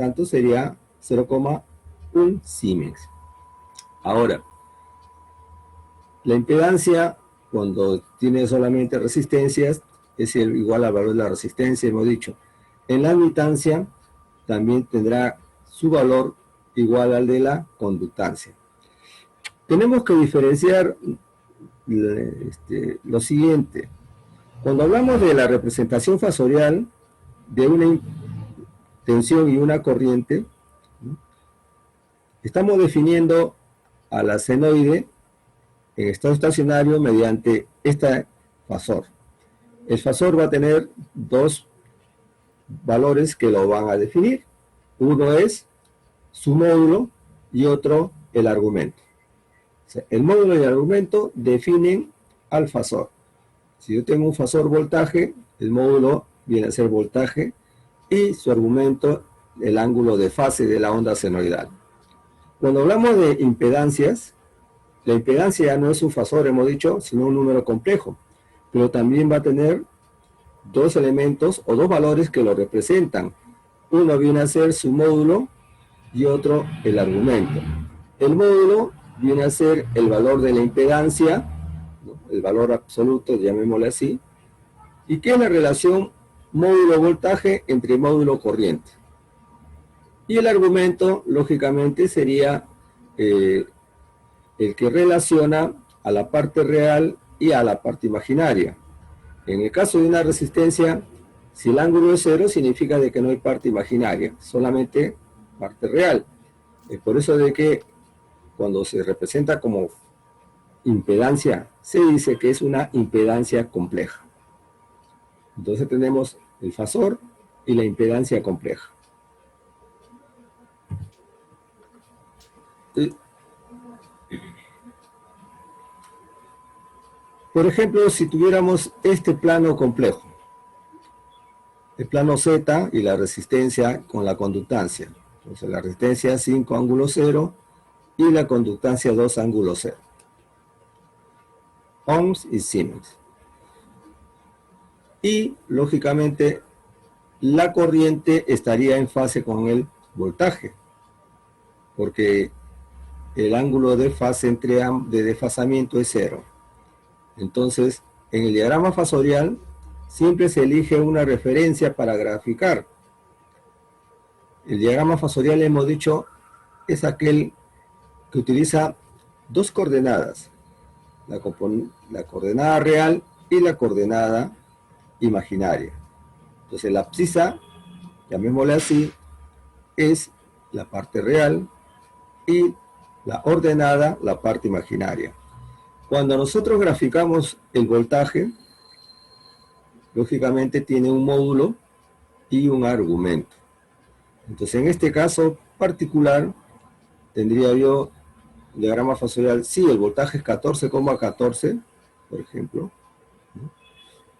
tanto sería 0,1 Siemens. Ahora, la impedancia, cuando tiene solamente resistencias, es igual al valor de la resistencia, hemos dicho. En la admitancia también tendrá su valor igual al de la conductancia. Tenemos que diferenciar lo siguiente. Cuando hablamos de la representación fasorial de una tensión y una corriente, estamos definiendo a la senoide en estado estacionario mediante este fasor. El fasor va a tener dos valores que lo van a definir. Uno es su módulo y otro el argumento. O sea, el módulo y el argumento definen al fasor. Si yo tengo un fasor voltaje, el módulo viene a ser voltaje y su argumento el ángulo de fase de la onda senoidal. Cuando hablamos de impedancias, la impedancia ya no es un fasor, hemos dicho, sino un número complejo, pero también va a tener dos elementos o dos valores que lo representan. Uno viene a ser su módulo y otro el argumento. El módulo viene a ser el valor de la impedancia, el valor absoluto, llamémosle así, y que es la relación módulo-voltaje entre módulo-corriente. Y el argumento, lógicamente, sería el que relaciona a la parte real y a la parte imaginaria. En el caso de una resistencia, si el ángulo es cero, significa de que no hay parte imaginaria, solamente parte real. Es por eso de que cuando se representa como impedancia, se dice que es una impedancia compleja. Entonces tenemos el fasor y la impedancia compleja. Por ejemplo, si tuviéramos este plano complejo, el plano Z y la resistencia con la conductancia. Entonces la resistencia 5 ángulo 0 y la conductancia 2 ángulo 0. Ohms y Siemens. Y, lógicamente, la corriente estaría en fase con el voltaje, porque el ángulo de fase de desfasamiento es 0. Entonces, en el diagrama fasorial, siempre se elige una referencia para graficar. El diagrama fasorial, hemos dicho, es aquel que utiliza dos coordenadas, la coordenada real y la coordenada imaginaria. Entonces la abscisa, llamémosle así, es la parte real y la ordenada, la parte imaginaria. Cuando nosotros graficamos el voltaje, lógicamente tiene un módulo y un argumento. Entonces en este caso particular, tendría yo el diagrama fasorial, sí, el voltaje es 14,14, por ejemplo.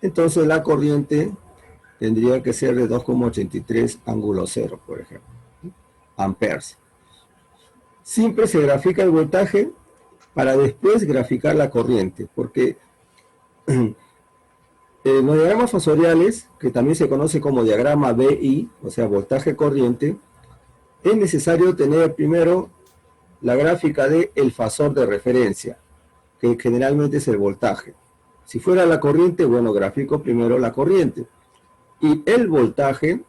Entonces la corriente tendría que ser de 2,83 ángulo 0, por ejemplo, amperes. Siempre se grafica el voltaje para después graficar la corriente, porque en los diagramas fasoriales, que también se conoce como diagrama BI, o sea, voltaje-corriente, es necesario tener primero la gráfica del fasor de referencia, que generalmente es el voltaje. Si fuera la corriente, bueno, grafico primero la corriente. Y el voltaje,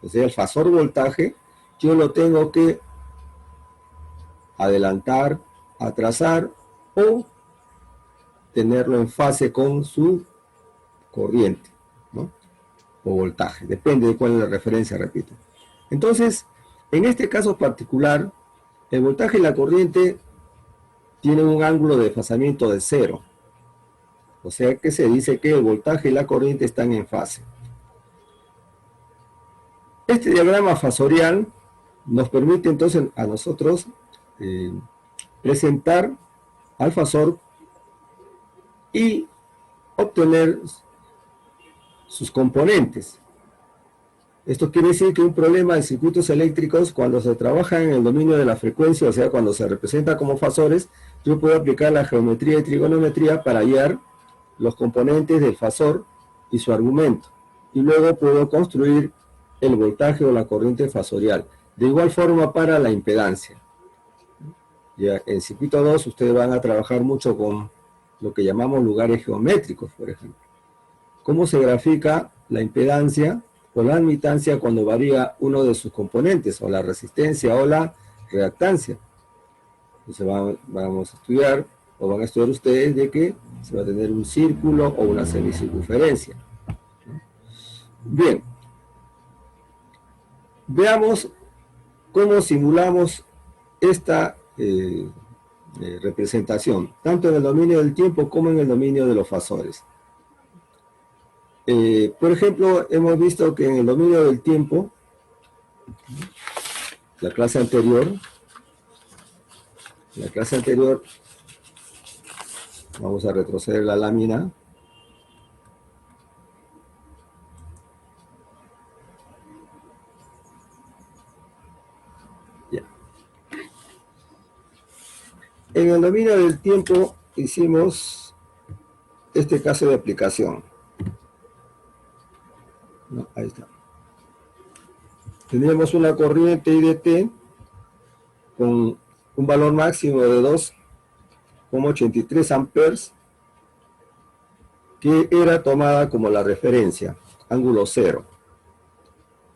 o sea, el fasor voltaje, yo lo tengo que adelantar, atrasar o tenerlo en fase con su corriente, ¿no? O voltaje, depende de cuál es la referencia, repito. Entonces, en este caso particular, el voltaje y la corriente tienen un ángulo de desfasamiento de 0. O sea que se dice que el voltaje y la corriente están en fase. Este diagrama fasorial nos permite entonces a nosotros presentar al fasor y obtener sus componentes. Esto quiere decir que un problema de circuitos eléctricos, cuando se trabaja en el dominio de la frecuencia, o sea, cuando se representa como fasores, yo puedo aplicar la geometría y trigonometría para hallar los componentes del fasor y su argumento. Y luego puedo construir el voltaje o la corriente fasorial. De igual forma para la impedancia. Ya en circuito 2 ustedes van a trabajar mucho con lo que llamamos lugares geométricos, por ejemplo. ¿Cómo se grafica la impedancia o la admitancia cuando varía uno de sus componentes, o la resistencia o la reactancia? Entonces vamos a estudiar, o van a estudiar ustedes, de que se va a tener un círculo o una semicircunferencia. Bien, veamos cómo simulamos esta representación, tanto en el dominio del tiempo como en el dominio de los fasores. Por ejemplo, hemos visto que en el dominio del tiempo, la clase anterior, vamos a retroceder la lámina. Ya. En el dominio del tiempo hicimos este caso de aplicación. No, ahí está. Tenemos una corriente IDT con un valor máximo de 2,83 amperes, que era tomada como la referencia, ángulo cero.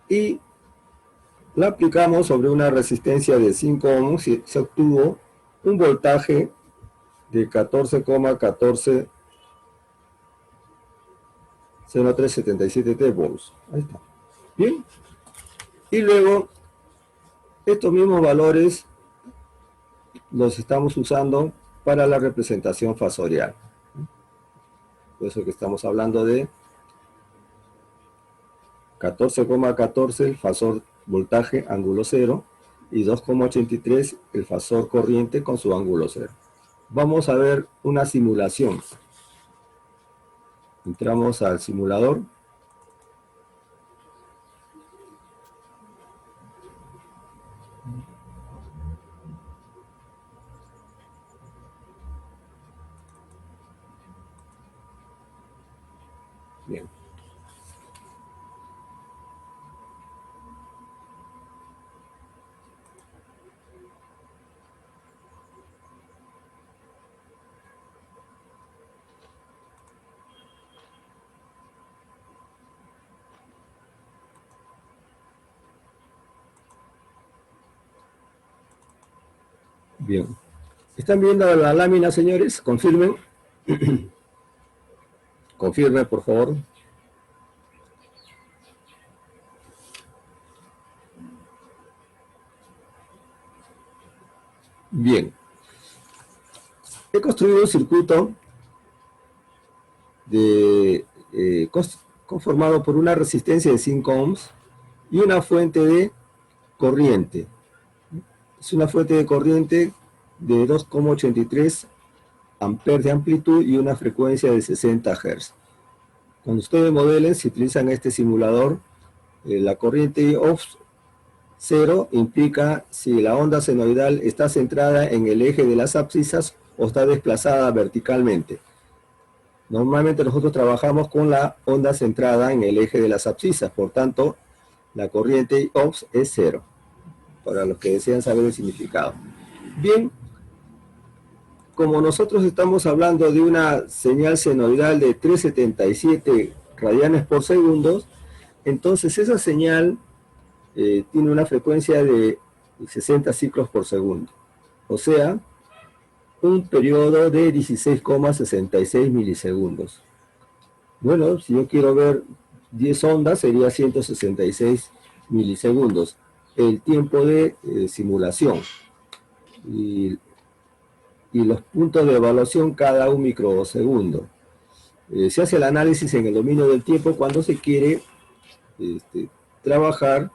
Y la aplicamos sobre una resistencia de 5 ohms y se obtuvo un voltaje de 14,140377 volts. Ahí está. Bien. Y luego, estos mismos valores los estamos usando para la representación fasorial. Por eso que estamos hablando de 14,14 el fasor voltaje ángulo cero y 2,83 el fasor corriente con su ángulo cero. Vamos a ver una simulación. Entramos al simulador. Bien. Bien. ¿Están viendo la lámina, señores? Confirmen. Confirmen, por favor. Bien. He construido un circuito conformado por una resistencia de 5 ohms y una fuente de corriente. Es una fuente de corriente de 2,83 amperes de amplitud y una frecuencia de 60 Hz. Cuando ustedes modelen, si utilizan este simulador, la corriente off cero implica si la onda senoidal está centrada en el eje de las abscisas o está desplazada verticalmente. Normalmente nosotros trabajamos con la onda centrada en el eje de las abscisas, por tanto, la corriente off es cero, para los que desean saber el significado. Bien, como nosotros estamos hablando de una señal senoidal de 377 radianes por segundo, entonces esa señal tiene una frecuencia de 60 ciclos por segundo, o sea, un periodo de 16,66 milisegundos. Bueno, si yo quiero ver 10 ondas, sería 166 milisegundos, el tiempo de simulación. Y los puntos de evaluación cada un microsegundo. Se hace el análisis en el dominio del tiempo cuando se quiere trabajar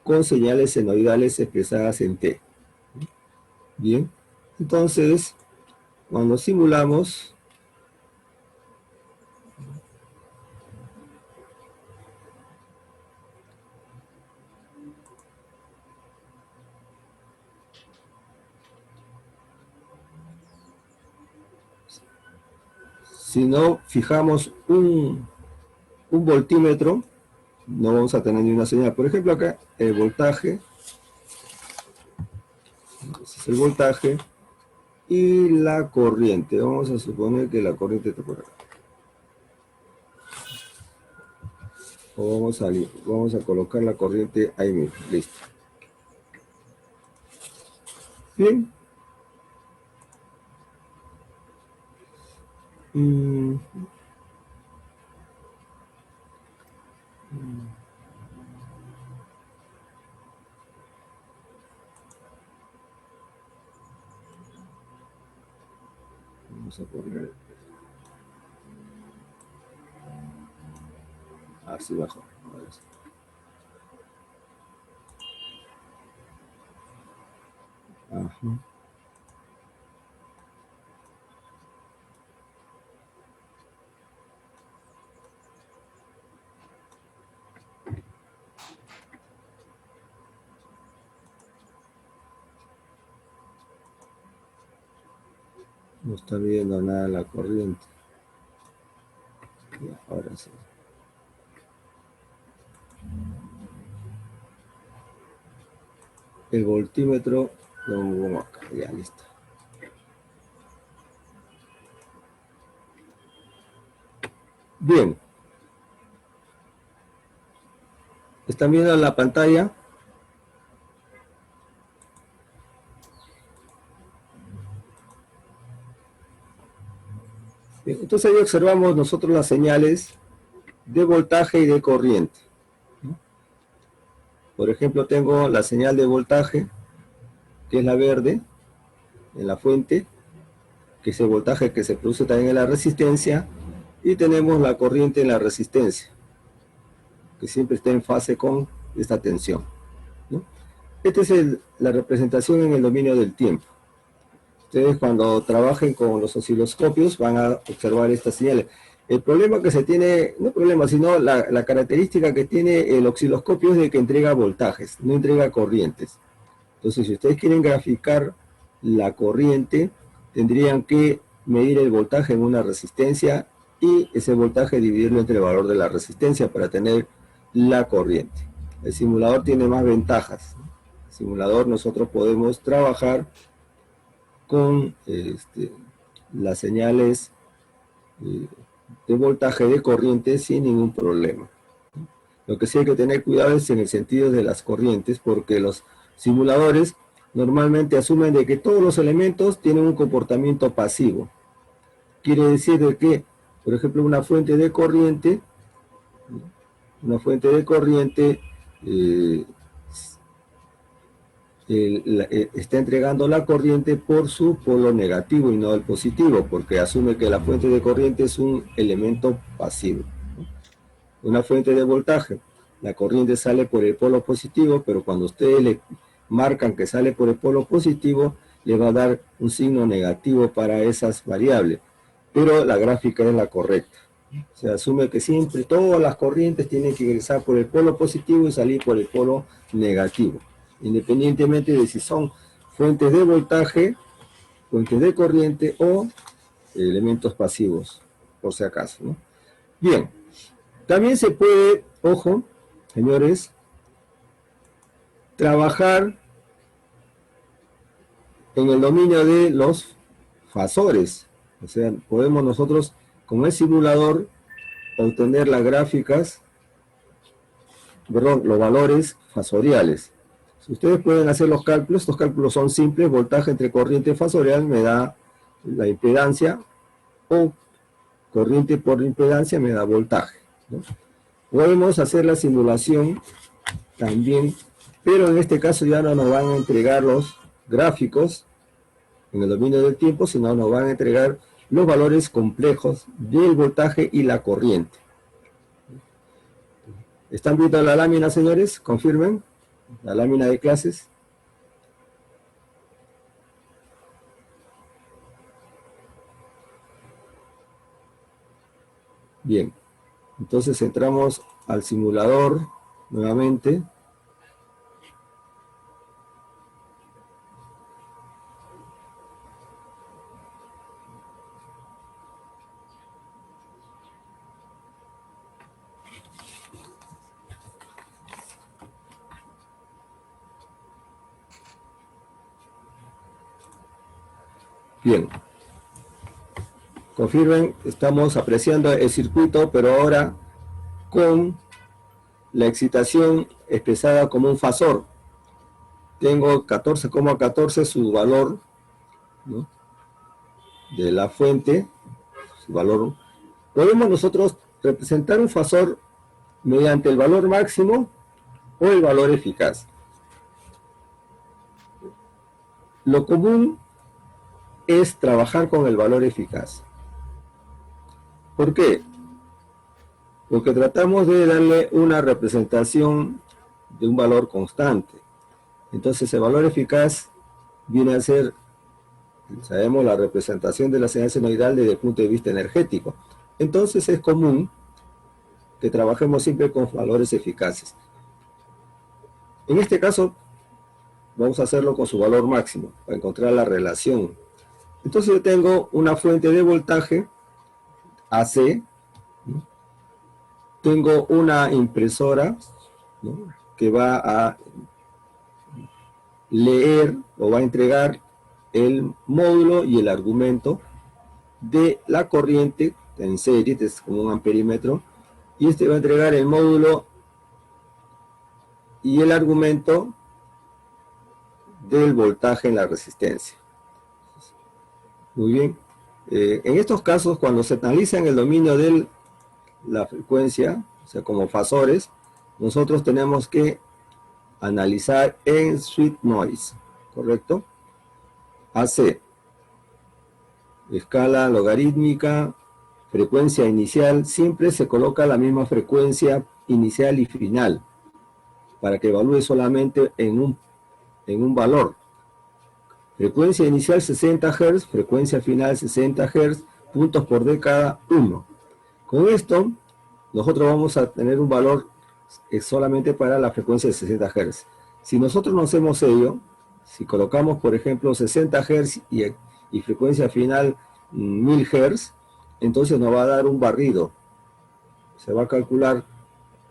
con señales senoidales expresadas en T. Bien, entonces, cuando simulamos, si no fijamos un voltímetro, no vamos a tener ni una señal. Por ejemplo, acá el voltaje, ese es el voltaje, y la corriente. Vamos a suponer que la corriente está por acá. O vamos a colocar la corriente ahí mismo. Listo. Bien. Mm, Vamos a poner así bajo. Ahora sí. Ajá. No está viendo nada la corriente. Ya, ahora sí. El voltímetro lo movemos acá. Ya, listo. Bien. ¿Están viendo la pantalla? Bien, entonces ahí observamos nosotros las señales de voltaje y de corriente. Por ejemplo, tengo la señal de voltaje, que es la verde, en la fuente, que es el voltaje que se produce también en la resistencia, y tenemos la corriente en la resistencia, que siempre está en fase con esta tensión, ¿no? Esta es la representación en el dominio del tiempo. Ustedes cuando trabajen con los osciloscopios van a observar estas señales. El problema que se tiene, no problema, sino la característica que tiene el osciloscopio es de que entrega voltajes, no entrega corrientes. Entonces, si ustedes quieren graficar la corriente, tendrían que medir el voltaje en una resistencia y ese voltaje dividirlo entre el valor de la resistencia para tener la corriente. El simulador tiene más ventajas. El simulador nosotros podemos trabajar con las señales eh, de voltaje de corriente sin ningún problema. Lo que sí hay que tener cuidado es en el sentido de las corrientes, porque los simuladores normalmente asumen de que todos los elementos tienen un comportamiento pasivo. Quiere decir de que, por ejemplo, una fuente de corriente eh, está entregando la corriente por su polo negativo y no el positivo, porque asume que la fuente de corriente es un elemento pasivo. Una fuente de voltaje, la corriente sale por el polo positivo, pero cuando ustedes le marcan que sale por el polo positivo, le va a dar un signo negativo para esas variables, pero la gráfica es la correcta. Se asume que siempre todas las corrientes tienen que ingresar por el polo positivo y salir por el polo negativo, independientemente de si son fuentes de voltaje, fuentes de corriente o elementos pasivos, por si acaso, ¿no? Bien, también se puede, ojo, señores, trabajar en el dominio de los fasores. O sea, podemos nosotros, con el simulador, obtener las gráficas, perdón, los valores fasoriales. Si ustedes pueden hacer los cálculos, estos cálculos son simples, voltaje entre corriente fasorial me da la impedancia, o corriente por impedancia me da voltaje, ¿no? Podemos hacer la simulación también, pero en este caso ya no nos van a entregar los gráficos en el dominio del tiempo, sino nos van a entregar los valores complejos del voltaje y la corriente. ¿Están viendo la lámina, señores? Confirmen. La lámina de clases. Bien. Entonces entramos al simulador nuevamente. Bien. Confirmen, estamos apreciando el circuito, pero ahora con la excitación expresada como un fasor. Tengo 14,14 su valor, ¿no?, de la fuente, su valor. Podemos nosotros representar un fasor mediante el valor máximo o el valor eficaz. Lo común es trabajar con el valor eficaz. ¿Por qué? Porque tratamos de darle una representación de un valor constante. Entonces el valor eficaz viene a ser, sabemos, la representación de la señal senoidal desde el punto de vista energético. Entonces es común que trabajemos siempre con valores eficaces. En este caso vamos a hacerlo con su valor máximo para encontrar la relación. Entonces yo tengo una fuente de voltaje AC, ¿no?, tengo una impresora, ¿no?, que va a leer o va a entregar el módulo y el argumento de la corriente en serie, este es como un amperímetro, y este va a entregar el módulo y el argumento del voltaje en la resistencia. Muy bien. En estos casos, cuando se analiza en el dominio de la frecuencia, o sea, como fasores, nosotros tenemos que analizar en sweep noise, ¿correcto? AC, escala logarítmica, frecuencia inicial, siempre se coloca la misma frecuencia inicial y final, para que evalúe solamente en un valor. Frecuencia inicial 60 Hz, frecuencia final 60 Hz, puntos por década 1. Con esto, nosotros vamos a tener un valor solamente para la frecuencia de 60 Hz. Si nosotros no hacemos ello, si colocamos, por ejemplo, 60 Hz y frecuencia final 1000 Hz, entonces nos va a dar un barrido. Se va a calcular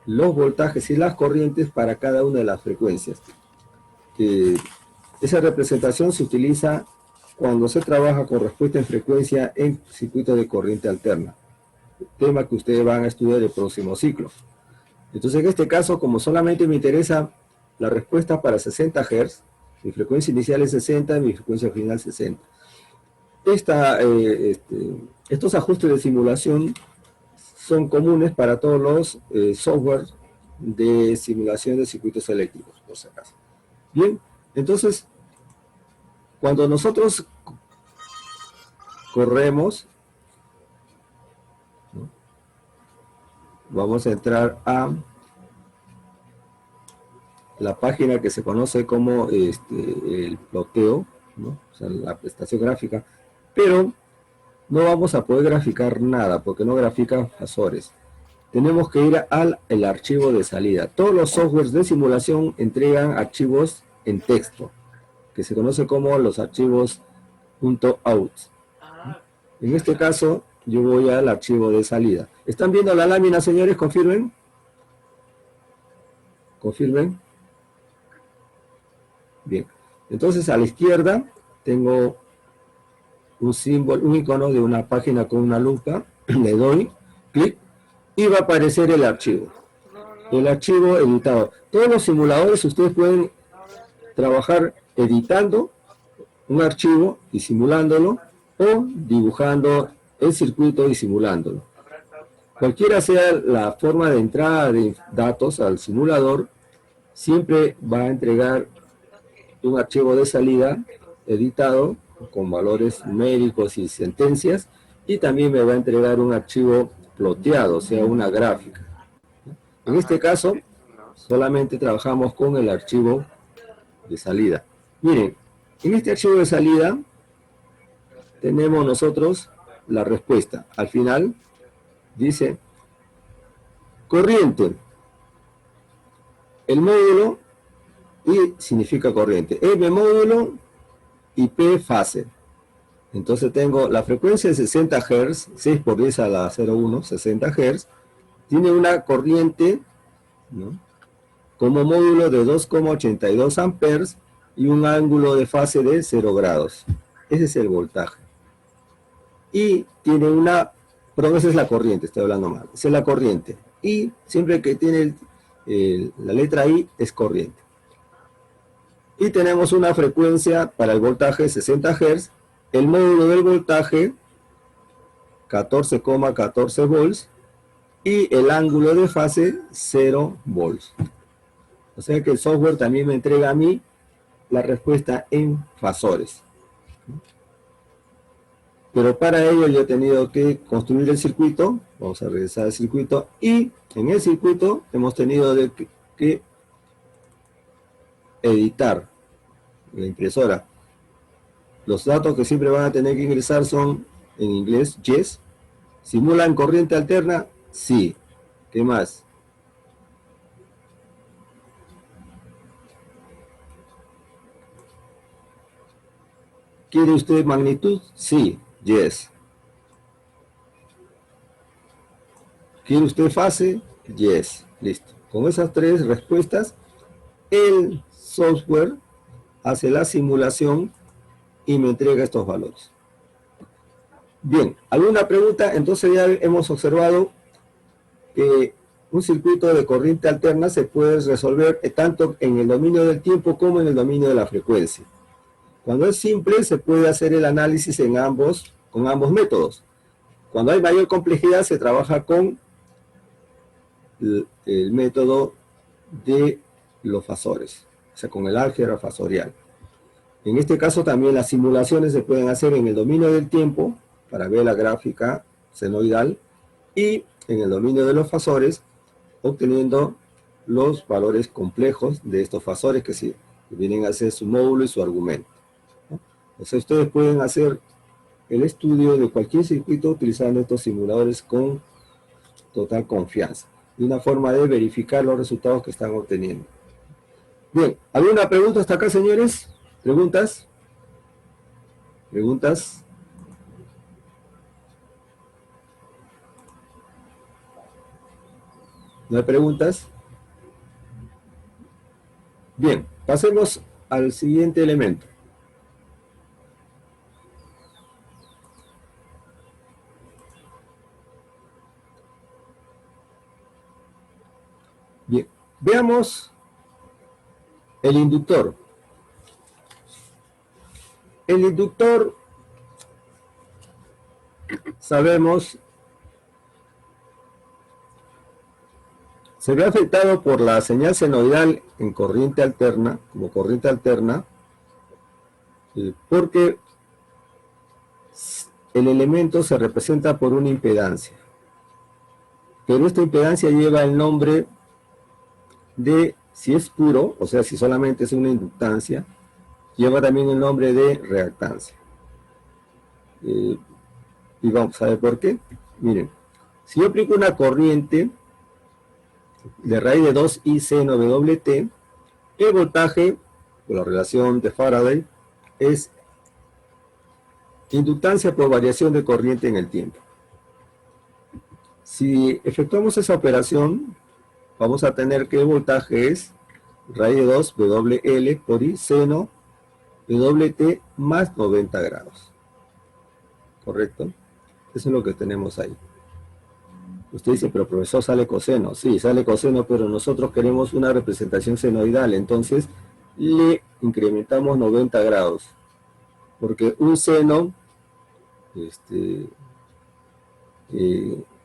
los voltajes y las corrientes para cada una de las frecuencias. Esa representación se utiliza cuando se trabaja con respuesta en frecuencia en circuitos de corriente alterna, tema que ustedes van a estudiar el próximo ciclo. Entonces, en este caso, como solamente me interesa la respuesta para 60 Hz, mi frecuencia inicial es 60, mi frecuencia final 60. Estos ajustes de simulación son comunes para todos los software de simulación de circuitos eléctricos, por si acaso. Bien, entonces, cuando nosotros corremos, ¿no?, vamos a entrar a la página que se conoce como el ploteo, ¿no?, o sea, la prestación gráfica, pero no vamos a poder graficar nada porque no grafica fasores. Tenemos que ir al archivo de salida. Todos los softwares de simulación entregan archivos en texto, que se conoce como los archivos .out. En este caso, yo voy al archivo de salida. ¿Están viendo la lámina, señores? ¿Confirmen? ¿Confirmen? Bien. Entonces, a la izquierda tengo un símbolo, un icono de una página con una lupa. Le doy clic y va a aparecer el archivo. El archivo editado. Todos los simuladores ustedes pueden trabajar editando un archivo y simulándolo, o dibujando el circuito y simulándolo. Cualquiera sea la forma de entrada de datos al simulador, siempre va a entregar un archivo de salida editado con valores numéricos y sentencias, y también me va a entregar un archivo ploteado, o sea, una gráfica. En este caso, solamente trabajamos con el archivo de salida. Miren, en este archivo de salida tenemos nosotros la respuesta. Al final dice corriente, el módulo, I significa corriente, M módulo y P fase. Entonces tengo la frecuencia de 60 Hz, 6 por 10 a la 0,1, 60 Hz, tiene una corriente, ¿no?, como módulo de 2,82 amperes y un ángulo de fase de 0 grados. Ese es el voltaje. y tiene una, perdón, esa es la corriente, estoy hablando mal, esa es la corriente, y siempre que tiene la letra I es corriente. Y tenemos una frecuencia para el voltaje 60 Hz, el módulo del voltaje 14,14 volts y el ángulo de fase 0 volts. O sea que el software también me entrega a mí la respuesta en fasores. Pero para ello yo he tenido que construir el circuito, vamos a regresar al circuito, y en el circuito hemos tenido que editar la impresora. Los datos que siempre van a tener que ingresar son en inglés, yes. ¿Simulan corriente alterna? Sí. ¿Qué más? ¿Quiere usted magnitud? Sí. Yes. ¿Quiere usted fase? Yes. Listo. Con esas tres respuestas, el software hace la simulación y me entrega estos valores. Bien, ¿alguna pregunta? Entonces ya hemos observado que un circuito de corriente alterna se puede resolver tanto en el dominio del tiempo como en el dominio de la frecuencia. Cuando es simple, se puede hacer el análisis con ambos métodos. Cuando hay mayor complejidad, se trabaja con el método de los fasores, o sea, con el álgebra fasorial. En este caso también las simulaciones se pueden hacer en el dominio del tiempo, para ver la gráfica senoidal, y en el dominio de los fasores, obteniendo los valores complejos de estos fasores que vienen a ser su módulo y su argumento. O sea, ustedes pueden hacer el estudio de cualquier circuito utilizando estos simuladores con total confianza. Y una forma de verificar los resultados que están obteniendo. Bien, ¿alguna pregunta hasta acá, señores? ¿Preguntas? ¿Preguntas? ¿No hay preguntas? Bien, pasemos al siguiente elemento. Bien, veamos el inductor. El inductor, sabemos, se ve afectado por la señal senoidal en corriente alterna, como corriente alterna, porque el elemento se representa por una impedancia. Pero esta impedancia lleva el nombre de, si es puro, o sea, si solamente es una inductancia, lleva también el nombre de reactancia. Y vamos a ver por qué. Miren, si yo aplico una corriente de raíz de 2I seno WT, el voltaje, por la relación de Faraday, es inductancia por variación de corriente en el tiempo. Si efectuamos esa operación, vamos a tener que el voltaje es raíz de 2 WL por I seno WT más 90 grados. ¿Correcto? Eso es lo que tenemos ahí. Usted dice, pero profesor, ¿sale coseno? Sí, sale coseno, pero nosotros queremos una representación senoidal, entonces le incrementamos 90 grados. Porque un seno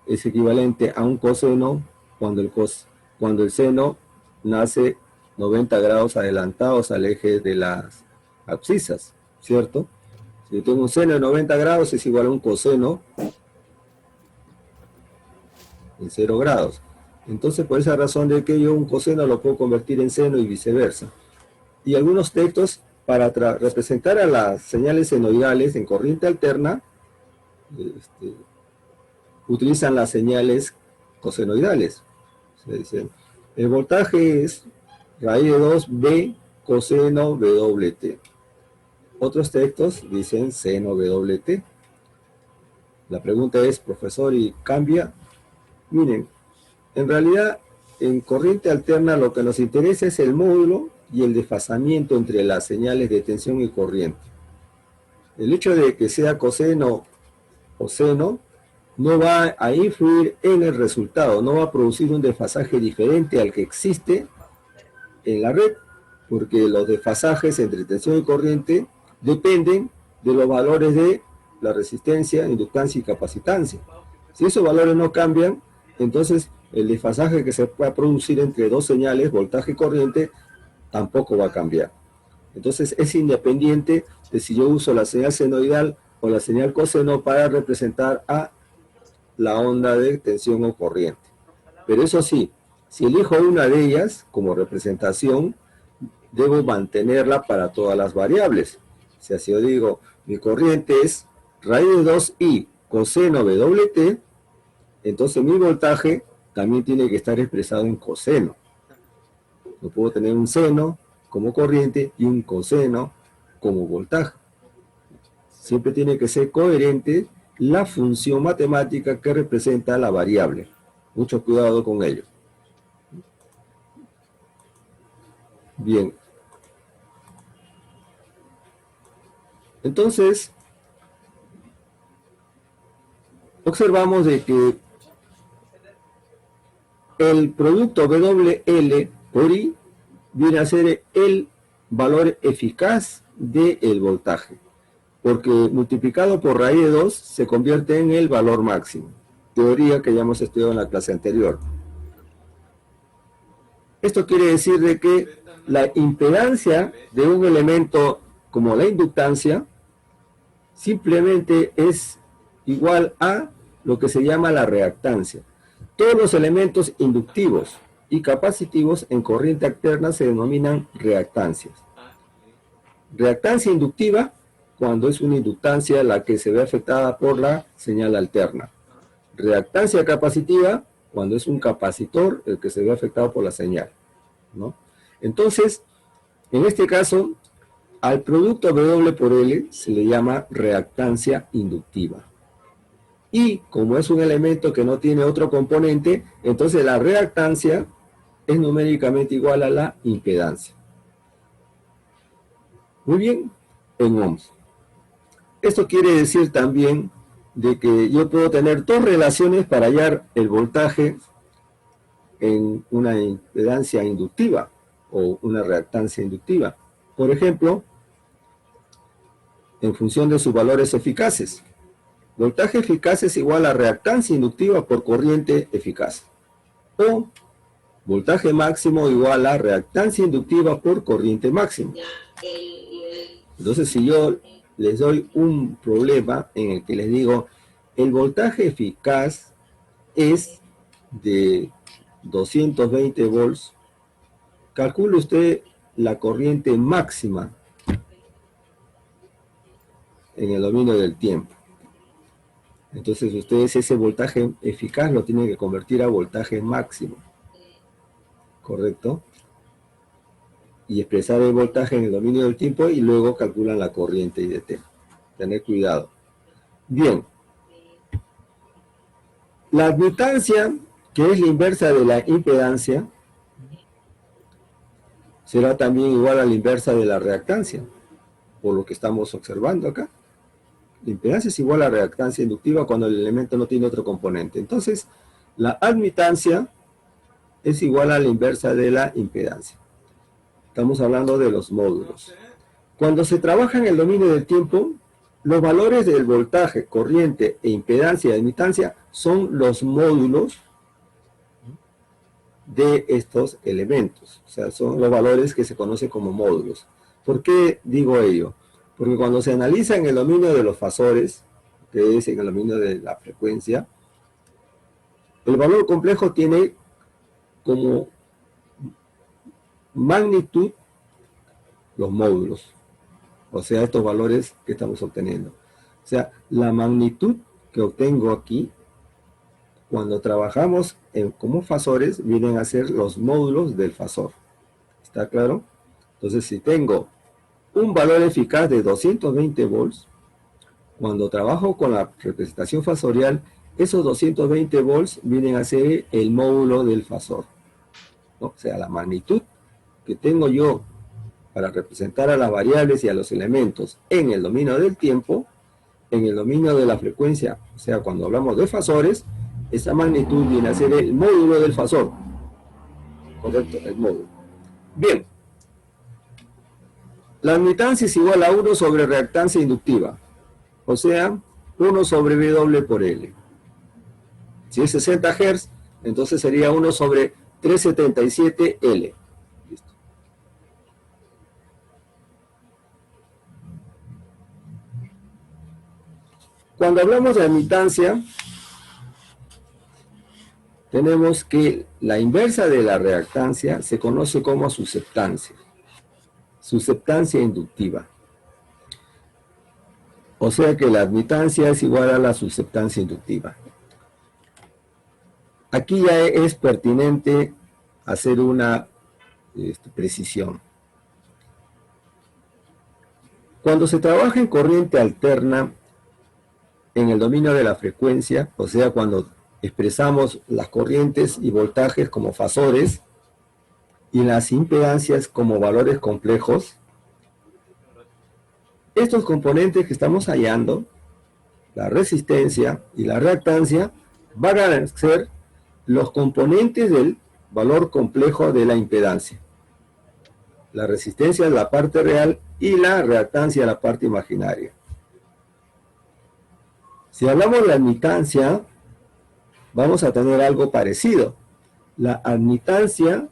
es equivalente a un coseno cuando el seno nace 90 grados adelantados al eje de las abscisas, ¿cierto? Si yo tengo un seno de 90 grados es igual a un coseno en 0 grados. Entonces, por esa razón de que yo un coseno lo puedo convertir en seno y viceversa. Y algunos textos, para representar a las señales senoidales en corriente alterna, utilizan las señales cosenoidales. Se dice, el voltaje es raíz de 2B coseno WT. Otros textos dicen seno WT. La pregunta es, profesor, ¿y cambia? Miren, en realidad en corriente alterna lo que nos interesa es el módulo y el desfasamiento entre las señales de tensión y corriente. El hecho de que sea coseno o seno no va a influir en el resultado, no va a producir un desfasaje diferente al que existe en la red, porque los desfasajes entre tensión y corriente dependen de los valores de la resistencia, inductancia y capacitancia. Si esos valores no cambian, entonces el desfasaje que se pueda producir entre dos señales, voltaje y corriente, tampoco va a cambiar. Entonces es independiente de si yo uso la señal senoidal o la señal coseno para representar a la onda de tensión o corriente. Pero eso sí, si elijo una de ellas como representación, debo mantenerla para todas las variables. O sea, si yo digo, mi corriente es raíz de 2i coseno WT, entonces mi voltaje también tiene que estar expresado en coseno. No puedo tener un seno como corriente y un coseno como voltaje. Siempre tiene que ser coherente la función matemática que representa la variable. Mucho cuidado con ello. Bien. Entonces, observamos de que el producto WL por I viene a ser el valor eficaz del voltaje, porque multiplicado por raíz de 2 se convierte en el valor máximo. Teoría que ya hemos estudiado en la clase anterior. Esto quiere decir de que la impedancia de un elemento como la inductancia simplemente es igual a lo que se llama la reactancia. Todos los elementos inductivos y capacitivos en corriente alterna se denominan reactancias. Reactancia inductiva cuando es una inductancia la que se ve afectada por la señal alterna. Reactancia capacitiva cuando es un capacitor el que se ve afectado por la señal, ¿no? Entonces, en este caso, al producto W por L se le llama reactancia inductiva. Y como es un elemento que no tiene otro componente, entonces la reactancia es numéricamente igual a la impedancia. Muy bien, en ohms. Esto quiere decir también de que yo puedo tener dos relaciones para hallar el voltaje en una impedancia inductiva o una reactancia inductiva. Por ejemplo, en función de sus valores eficaces. Voltaje eficaz es igual a reactancia inductiva por corriente eficaz. O voltaje máximo igual a reactancia inductiva por corriente máxima. Entonces, si yo les doy un problema en el que les digo, el voltaje eficaz es de 220 volts, calcule usted la corriente máxima en el dominio del tiempo. Entonces ustedes ese voltaje eficaz lo tienen que convertir a voltaje máximo, ¿correcto? Y expresar el voltaje en el dominio del tiempo y luego calculan la corriente IDT. Tener cuidado. Bien. La admitancia, que es la inversa de la impedancia, será también igual a la inversa de la reactancia, por lo que estamos observando acá. La impedancia es igual a reactancia inductiva cuando el elemento no tiene otro componente. Entonces, la admitancia es igual a la inversa de la impedancia. Estamos hablando de los módulos. Cuando se trabaja en el dominio del tiempo, los valores del voltaje, corriente e impedancia y admitancia son los módulos de estos elementos. O sea, son los valores que se conocen como módulos. ¿Por qué digo ello? Porque cuando se analiza en el dominio de los fasores, que es en el dominio de la frecuencia, el valor complejo tiene como magnitud los módulos, o sea, estos valores que estamos obteniendo. O sea, la magnitud que obtengo aquí, cuando trabajamos como fasores, vienen a ser los módulos del fasor. ¿Está claro? Entonces, si tengo un valor eficaz de 220 volts, cuando trabajo con la representación fasorial, esos 220 volts vienen a ser el módulo del fasor, ¿no? O sea, la magnitud que tengo yo para representar a las variables y a los elementos en el dominio del tiempo en el dominio de la frecuencia, o sea, cuando hablamos de fasores, esa magnitud viene a ser el módulo del fasor. Correcto, el módulo. Bien. La admitancia es igual a 1 sobre reactancia inductiva, o sea, 1 sobre W por L. Si es 60 Hz, entonces sería 1 sobre 377 L. Listo. Cuando hablamos de admitancia, tenemos que la inversa de la reactancia se conoce como susceptancia. Susceptancia inductiva. O sea que la admitancia es igual a la susceptancia inductiva. Aquí ya es pertinente hacer una precisión. Cuando se trabaja en corriente alterna en el dominio de la frecuencia, o sea, cuando expresamos las corrientes y voltajes como fasores y las impedancias como valores complejos, estos componentes que estamos hallando, la resistencia y la reactancia, van a ser los componentes del valor complejo de la impedancia. La resistencia es la parte real y la reactancia la parte imaginaria. Si hablamos de admitancia, vamos a tener algo parecido. La admitancia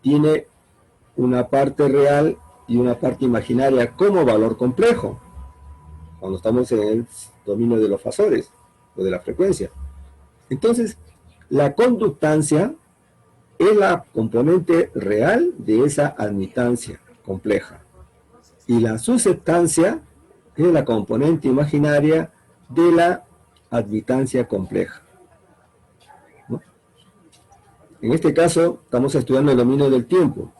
tiene una parte real y una parte imaginaria como valor complejo, cuando estamos en el dominio de los fasores o de la frecuencia. Entonces, la conductancia es la componente real de esa admitancia compleja. Y la susceptancia es la componente imaginaria de la admitancia compleja. ¿No? En este caso, estamos estudiando el dominio del tiempo,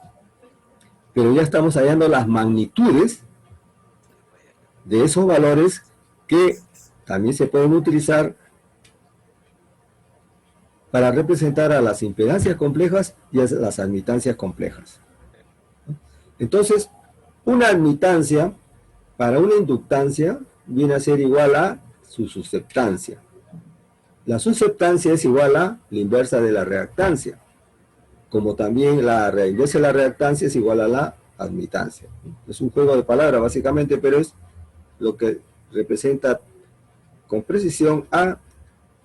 pero ya estamos hallando las magnitudes de esos valores que también se pueden utilizar para representar a las impedancias complejas y a las admitancias complejas. Entonces, una admitancia para una inductancia viene a ser igual a su susceptancia. La susceptancia es igual a la inversa de la reactancia, como también la inversa de la reactancia es igual a la admitancia. Es un juego de palabras básicamente, pero es lo que representa con precisión a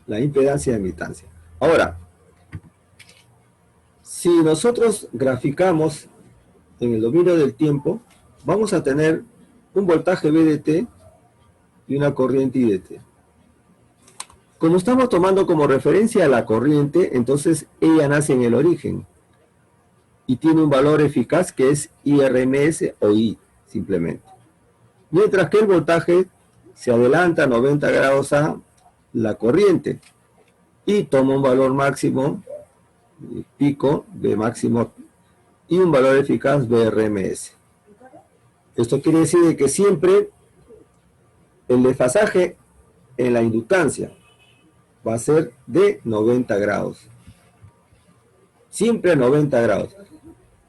la impedancia y admitancia. Ahora, si nosotros graficamos en el dominio del tiempo, vamos a tener un voltaje VDT y una corriente IDT. Como estamos tomando como referencia a la corriente, entonces ella nace en el origen y tiene un valor eficaz que es IRMS o I, simplemente. Mientras que el voltaje se adelanta 90 grados a la corriente y toma un valor máximo, pico, B máximo, y un valor eficaz, BRMS. Esto quiere decir que siempre el desfasaje en la inductancia va a ser de 90 grados. Siempre a 90 grados.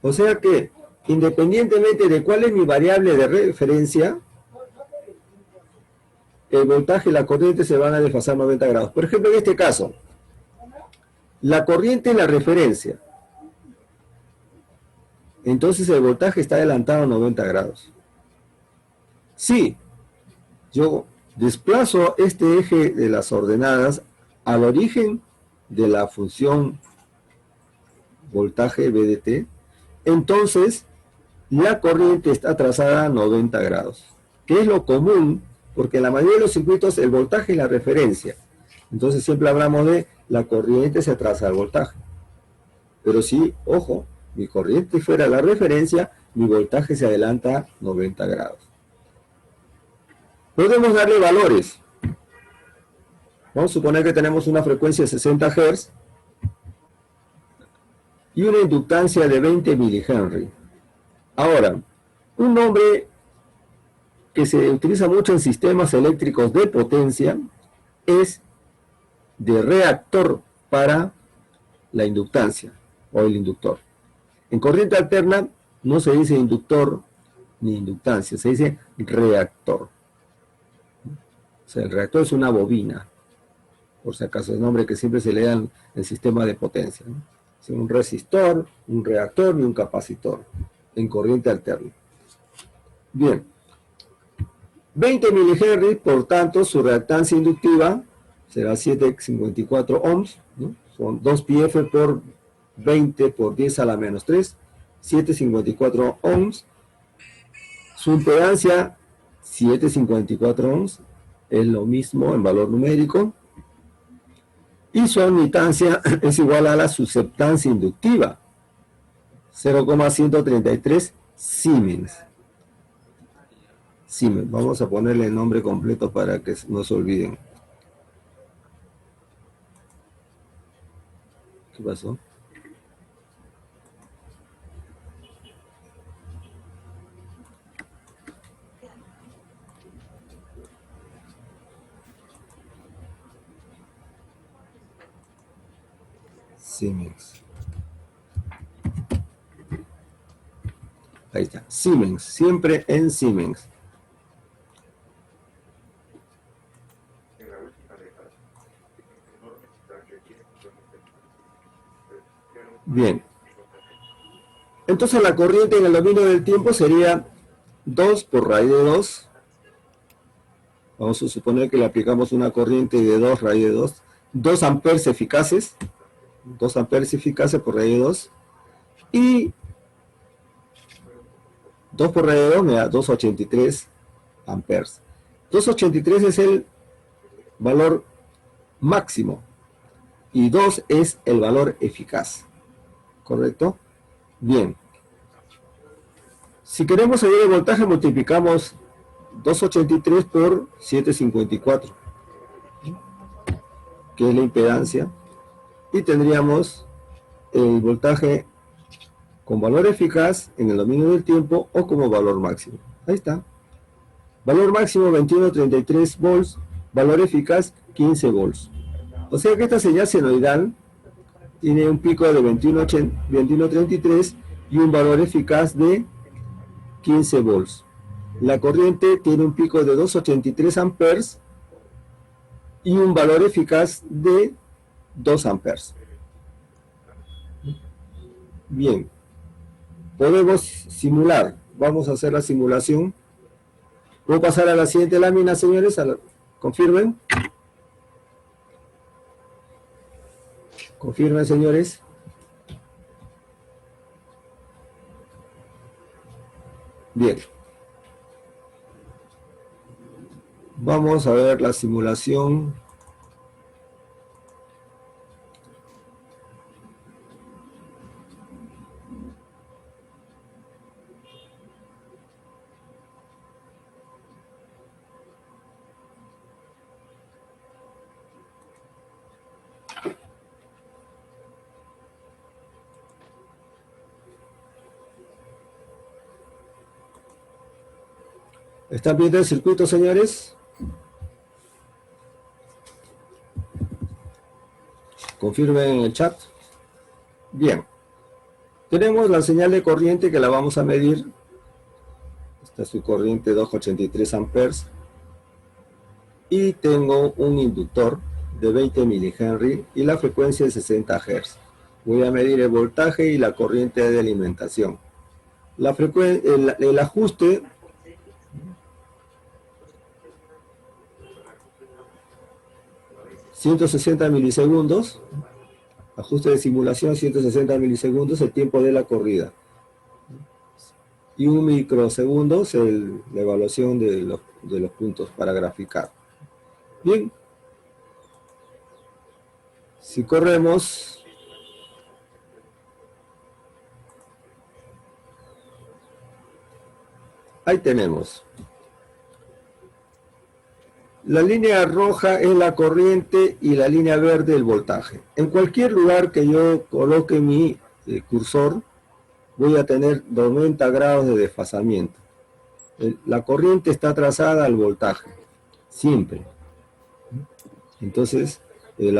O sea que, independientemente de cuál es mi variable de referencia, el voltaje y la corriente se van a desfasar 90 grados. Por ejemplo, en este caso, la corriente es la referencia. Entonces el voltaje está adelantado a 90 grados. Si yo desplazo este eje de las ordenadas al origen de la función voltaje VDT, entonces la corriente está trazada a 90 grados, que es lo común, porque en la mayoría de los circuitos el voltaje es la referencia. Entonces siempre hablamos de la corriente se traza al voltaje. Pero si, ojo, mi corriente fuera la referencia, mi voltaje se adelanta 90 grados. Podemos darle valores. Vamos a suponer que tenemos una frecuencia de 60 Hz y una inductancia de 20 milihenry. Ahora, un nombre que se utiliza mucho en sistemas eléctricos de potencia es de reactor para la inductancia o el inductor. En corriente alterna no se dice inductor ni inductancia, se dice reactor. O sea, el reactor es una bobina, por si acaso, el nombre que siempre se le da en el sistema de potencia, ¿no? Es un resistor, un reactor y un capacitor en corriente alterna. Bien, 20 milihenry, por tanto, su reactancia inductiva será 7,54 ohms, ¿no? Son 2 pf por 20 por 10 a la menos 3, 7,54 ohms. Su impedancia, 7,54 ohms, es lo mismo en valor numérico. Y su admitancia es igual a la susceptancia inductiva, 0,133 Siemens. Siemens, vamos a ponerle el nombre completo para que no se olviden. ¿Qué pasó? Siemens. Ahí está, Siemens, siempre en Siemens. Bien. Entonces la corriente en el dominio del tiempo sería 2 por raíz de 2. Vamos a suponer que le aplicamos una corriente de 2 raíz de 2. 2 amperes eficaces. 2 amperes eficaces por raíz de 2. Y 2 por raíz de 2 me da 2,83 amperes. 2,83 es el valor máximo. Y 2 es el valor eficaz. ¿Correcto? Bien. Si queremos saber el voltaje, multiplicamos 2,83 por 7,54, que es la impedancia, y tendríamos el voltaje con valor eficaz en el dominio del tiempo o como valor máximo. Ahí está. Valor máximo 21,33 volts, valor eficaz 15 volts. O sea que esta señal senoidal tiene un pico de 21,33 y un valor eficaz de 15 volts. La corriente tiene un pico de 2,83 amperes y un valor eficaz de 2 amperes. Bien, podemos simular. Vamos a hacer la simulación. ¿Puedo pasar a la siguiente lámina, señores? Confirmen. Confirmen, señores. Bien. Vamos a ver la simulación. ¿Están viendo el circuito, señores? Confirmen en el chat. Bien. Tenemos la señal de corriente que la vamos a medir. Esta es su corriente 2,83 amperes. Y tengo un inductor de 20 milihenry y la frecuencia de 60 Hz. Voy a medir el voltaje y la corriente de alimentación. El ajuste ...160 milisegundos... ajuste de simulación 160 milisegundos, el tiempo de la corrida. Y 1 microsegundo es la evaluación de los puntos para graficar. Bien. Si corremos, ahí tenemos. La línea roja es la corriente y la línea verde el voltaje. En cualquier lugar que yo coloque mi cursor, voy a tener 90 grados de desfasamiento. La corriente está trazada al voltaje, siempre. Entonces, el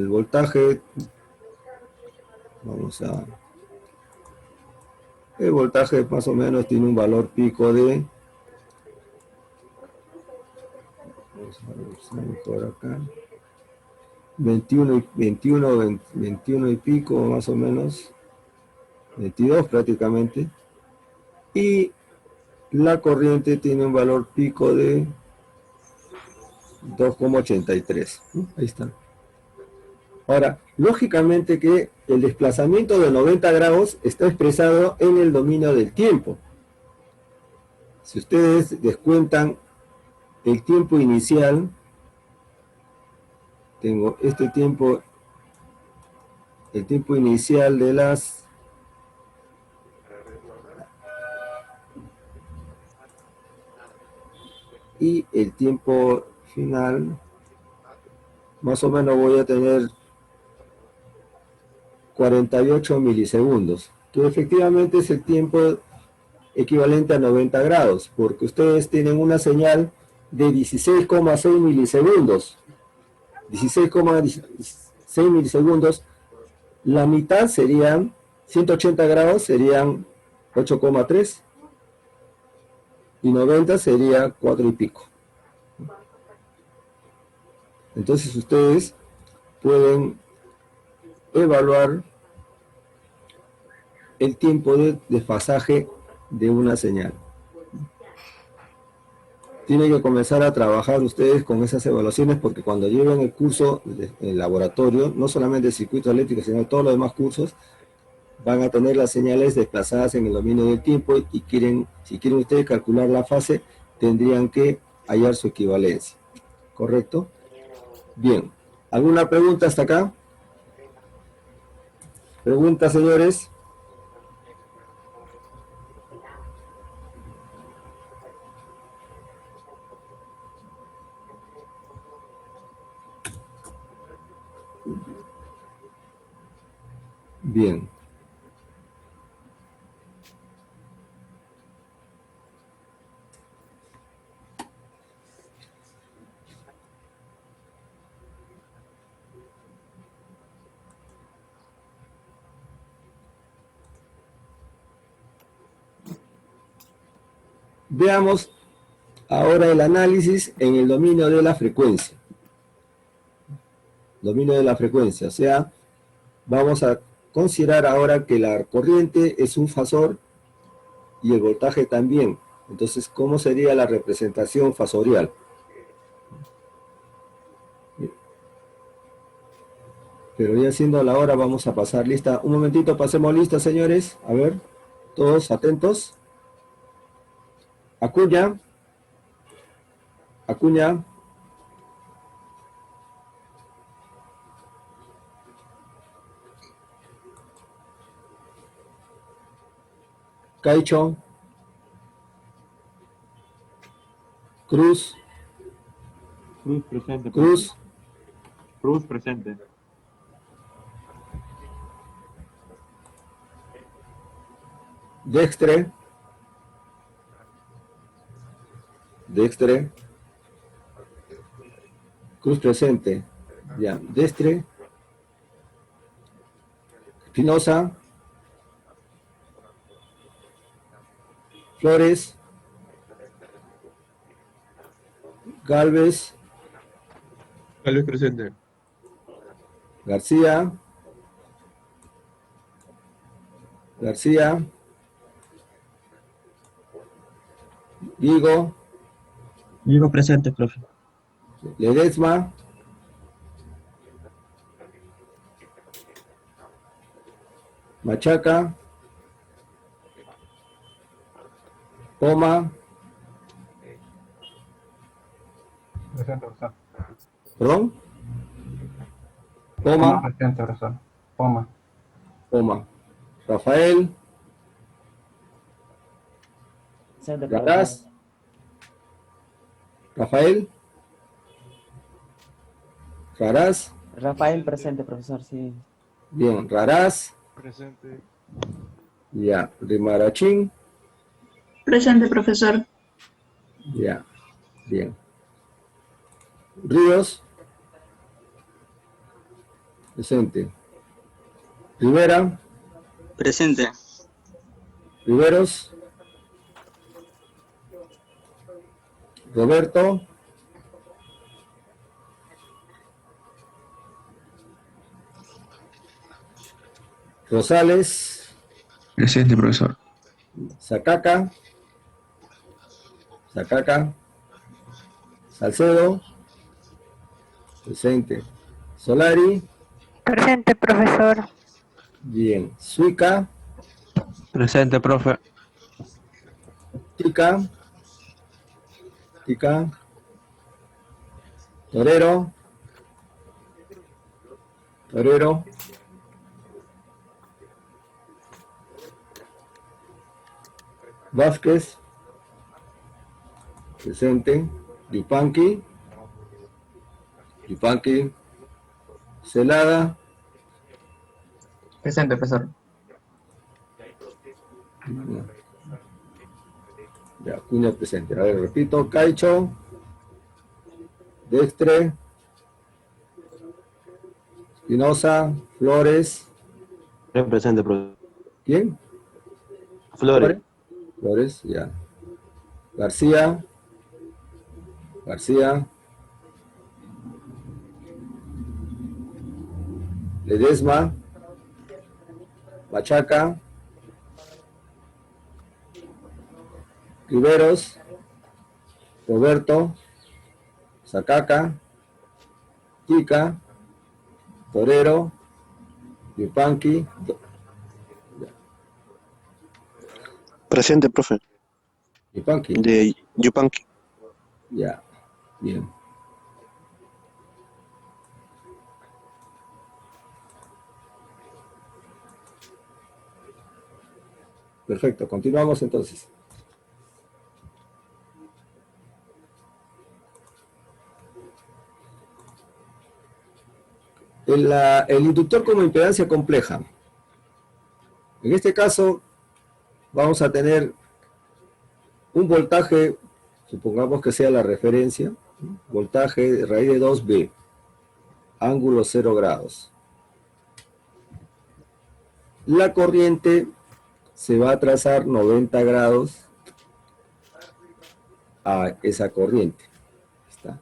voltaje, el voltaje más o menos tiene un valor pico de Vamos a ver por acá. 21 y pico, más o menos. 22 prácticamente. Y la corriente tiene un valor pico de 2,83. Ahí está. Ahora, lógicamente que el desplazamiento de 90 grados está expresado en el dominio del tiempo. Si ustedes descuentan el tiempo inicial, tengo este tiempo, el tiempo inicial de las y el tiempo final, más o menos voy a tener 48 milisegundos, que efectivamente es el tiempo equivalente a 90 grados, porque ustedes tienen una señal de 16,6 milisegundos. 16,6 milisegundos, la mitad serían 180 grados, serían 8,3 y 90 sería 4 y pico. Entonces ustedes pueden evaluar el tiempo de desfasaje de una señal. Tienen que comenzar a trabajar ustedes con esas evaluaciones, porque cuando lleven el curso en laboratorio, no solamente el circuito eléctrico, sino todos los demás cursos, van a tener las señales desplazadas en el dominio del tiempo y si quieren ustedes calcular la fase, tendrían que hallar su equivalencia. ¿Correcto? Bien. ¿Alguna pregunta hasta acá? ¿Preguntas, señores? Bien. Veamos ahora el análisis en el dominio de la frecuencia. Dominio de la frecuencia, o sea, vamos a considerar ahora que la corriente es un fasor y el voltaje también. Entonces, ¿cómo sería la representación fasorial? Pero ya siendo la hora, vamos a pasar lista. Un momentito, pasemos lista, señores. A ver, todos atentos. Acuña. Acuña. Caicho. Cruz. Cruz presente. Cruz. Cruz presente. Dextre. Dextre. Cruz presente. Ya. Destre. Espinosa. Flores. Galvez. Galvez presente. García. García. Vigo. Digo presente, profe. Ledesma. Machaca. Poma. Presente, profesor. ¿Perdón? Poma. Presente, profesor. Poma. Poma. Rafael. Presente, Raraz. profesor. Rafael. Raraz. Rafael, presente, profesor, sí. Bien. Raraz. Presente. Ya. Rimarachín. Presente, profesor. Ya. Bien. Ríos. Presente. Rivera. Presente. Riveros. Roberto. Rosales, Presente, profesor. Sacaca, Salcedo, presente. Solari, Presente, profesor. bien. Suica, Presente, profe. Tica, Torero, Vázquez, presente. Yupanqui, Celada, Presente, profesor. ya, Acuña presente. A ver, repito, Caicho, Dextre, Espinosa, Flores, Presente, profe. ¿quién? Flores. Flores, ya. García, Ledesma, Machaca, Riveros, Roberto, Sacaca, Tica, Torero, Yupanqui, Presente, profe. Yupanqui, De Yupanqui. ya, bien. Perfecto, continuamos entonces. El inductor como impedancia compleja. En este caso, vamos a tener un voltaje, supongamos que sea la referencia, voltaje de raíz de 2B, ángulo 0 grados. La corriente se va a trazar 90 grados a esa corriente. ¿Está?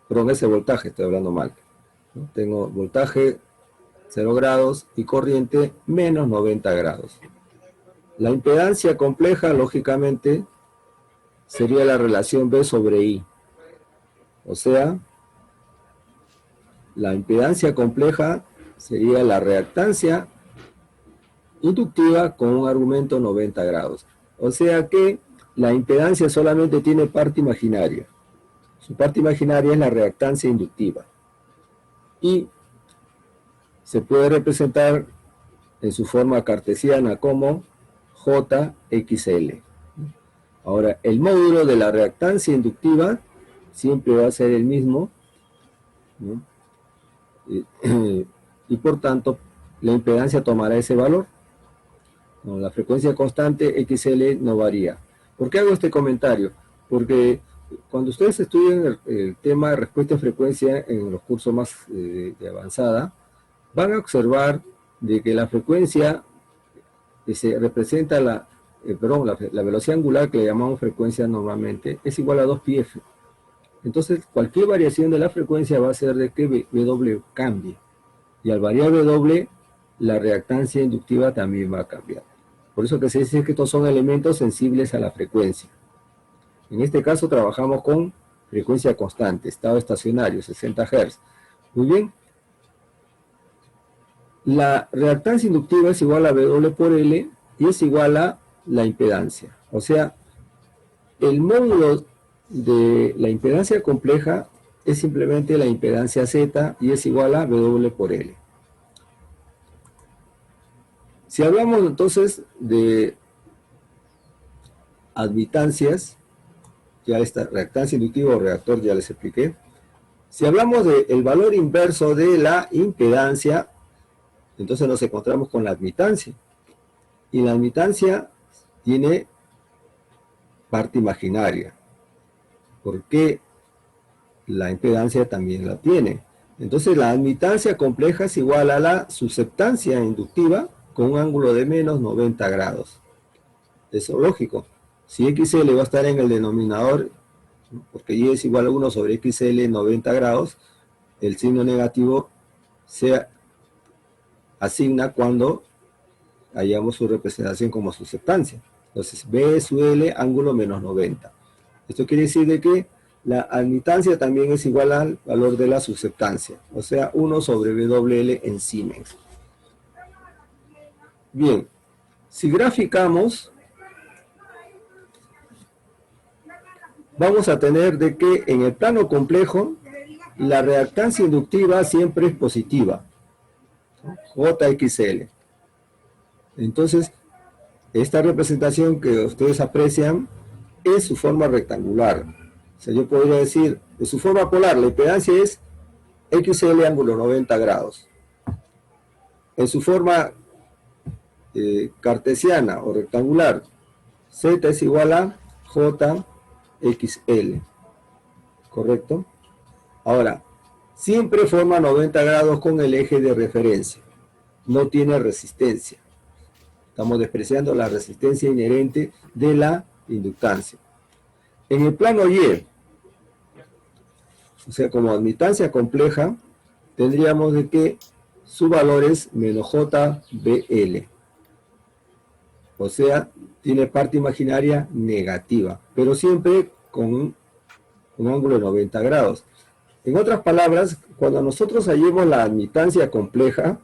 Perdón, ese voltaje, estoy hablando mal. ¿No? Tengo voltaje 0 grados y corriente menos 90 grados. La impedancia compleja, lógicamente, sería la relación B sobre I. O sea, la impedancia compleja sería la reactancia inductiva con un argumento 90 grados. O sea que la impedancia solamente tiene parte imaginaria. Su parte imaginaria es la reactancia inductiva. Y se puede representar en su forma cartesiana como JXL. Ahora, el módulo de la reactancia inductiva siempre va a ser el mismo, ¿no? Y por tanto, la impedancia tomará ese valor. Con la frecuencia constante, XL no varía. ¿Por qué hago este comentario? Porque cuando ustedes estudian el tema de respuesta de frecuencia en los cursos más de avanzada, van a observar de que la frecuencia que se representa la velocidad angular, que le llamamos frecuencia normalmente, es igual a 2πf. Entonces, cualquier variación de la frecuencia va a hacer de que W cambie. Y al variar W, la reactancia inductiva también va a cambiar. Por eso que se dice que estos son elementos sensibles a la frecuencia. En este caso trabajamos con frecuencia constante, estado estacionario, 60 Hz. Muy bien. La reactancia inductiva es igual a W por L y es igual a la impedancia. O sea, el módulo de la impedancia compleja es simplemente la impedancia Z y es igual a W por L. Si hablamos entonces de admitancias, ya esta reactancia inductiva o reactor ya les expliqué. Si hablamos del valor inverso de la impedancia, entonces nos encontramos con la admitancia. Y la admitancia tiene parte imaginaria, porque la impedancia también la tiene. Entonces la admitancia compleja es igual a la susceptancia inductiva con un ángulo de menos 90 grados. Eso es lógico. Si XL va a estar en el denominador, porque Y es igual a 1 sobre XL 90 grados, el signo negativo se asigna cuando hallamos su representación como susceptancia. Entonces, B sub L, ángulo menos 90. Esto quiere decir de que la admitancia también es igual al valor de la susceptancia, o sea, 1 sobre WL en Siemens. Bien, si graficamos, vamos a tener de que en el plano complejo, la reactancia inductiva siempre es positiva, JXL. Entonces, esta representación que ustedes aprecian es su forma rectangular. O sea, yo podría decir, de su forma polar, la impedancia es XL ángulo 90 grados. En su forma cartesiana o rectangular, Z es igual a JXL. ¿Correcto? Ahora, siempre forma 90 grados con el eje de referencia. No tiene resistencia. Estamos despreciando la resistencia inherente de la inductancia. En el plano Y, o sea, como admitancia compleja, tendríamos de que su valor es menos JBL. O sea, tiene parte imaginaria negativa, pero siempre con un ángulo de 90 grados. En otras palabras, cuando nosotros hallemos la admitancia compleja,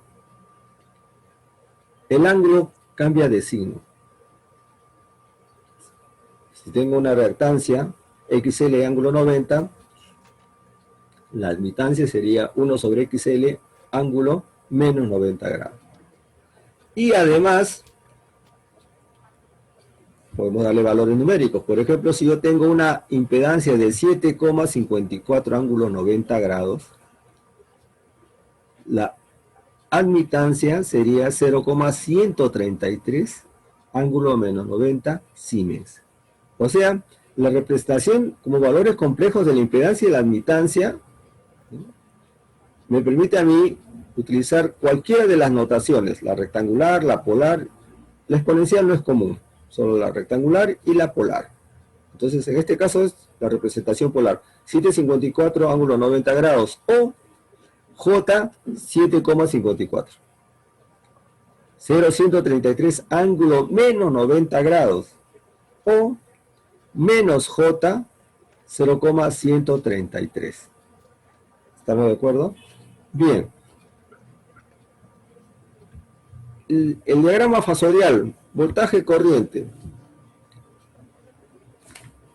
el ángulo cambia de signo. Si tengo una reactancia XL ángulo 90, la admitancia sería 1 sobre XL ángulo menos 90 grados. Y además, podemos darle valores numéricos. Por ejemplo, si yo tengo una impedancia de 7,54 ángulo 90 grados, la admitancia sería 0,133 ángulo menos 90 Siemens. O sea, la representación como valores complejos de la impedancia y la admitancia me permite a mí utilizar cualquiera de las notaciones, la rectangular, la polar. La exponencial no es común, solo la rectangular y la polar. Entonces, en este caso es la representación polar. 7,54 ángulo 90 grados o J 7,54. 0,133 ángulo menos 90 grados o menos J 0,133. ¿Estamos de acuerdo? Bien. El diagrama fasorial, voltaje corriente.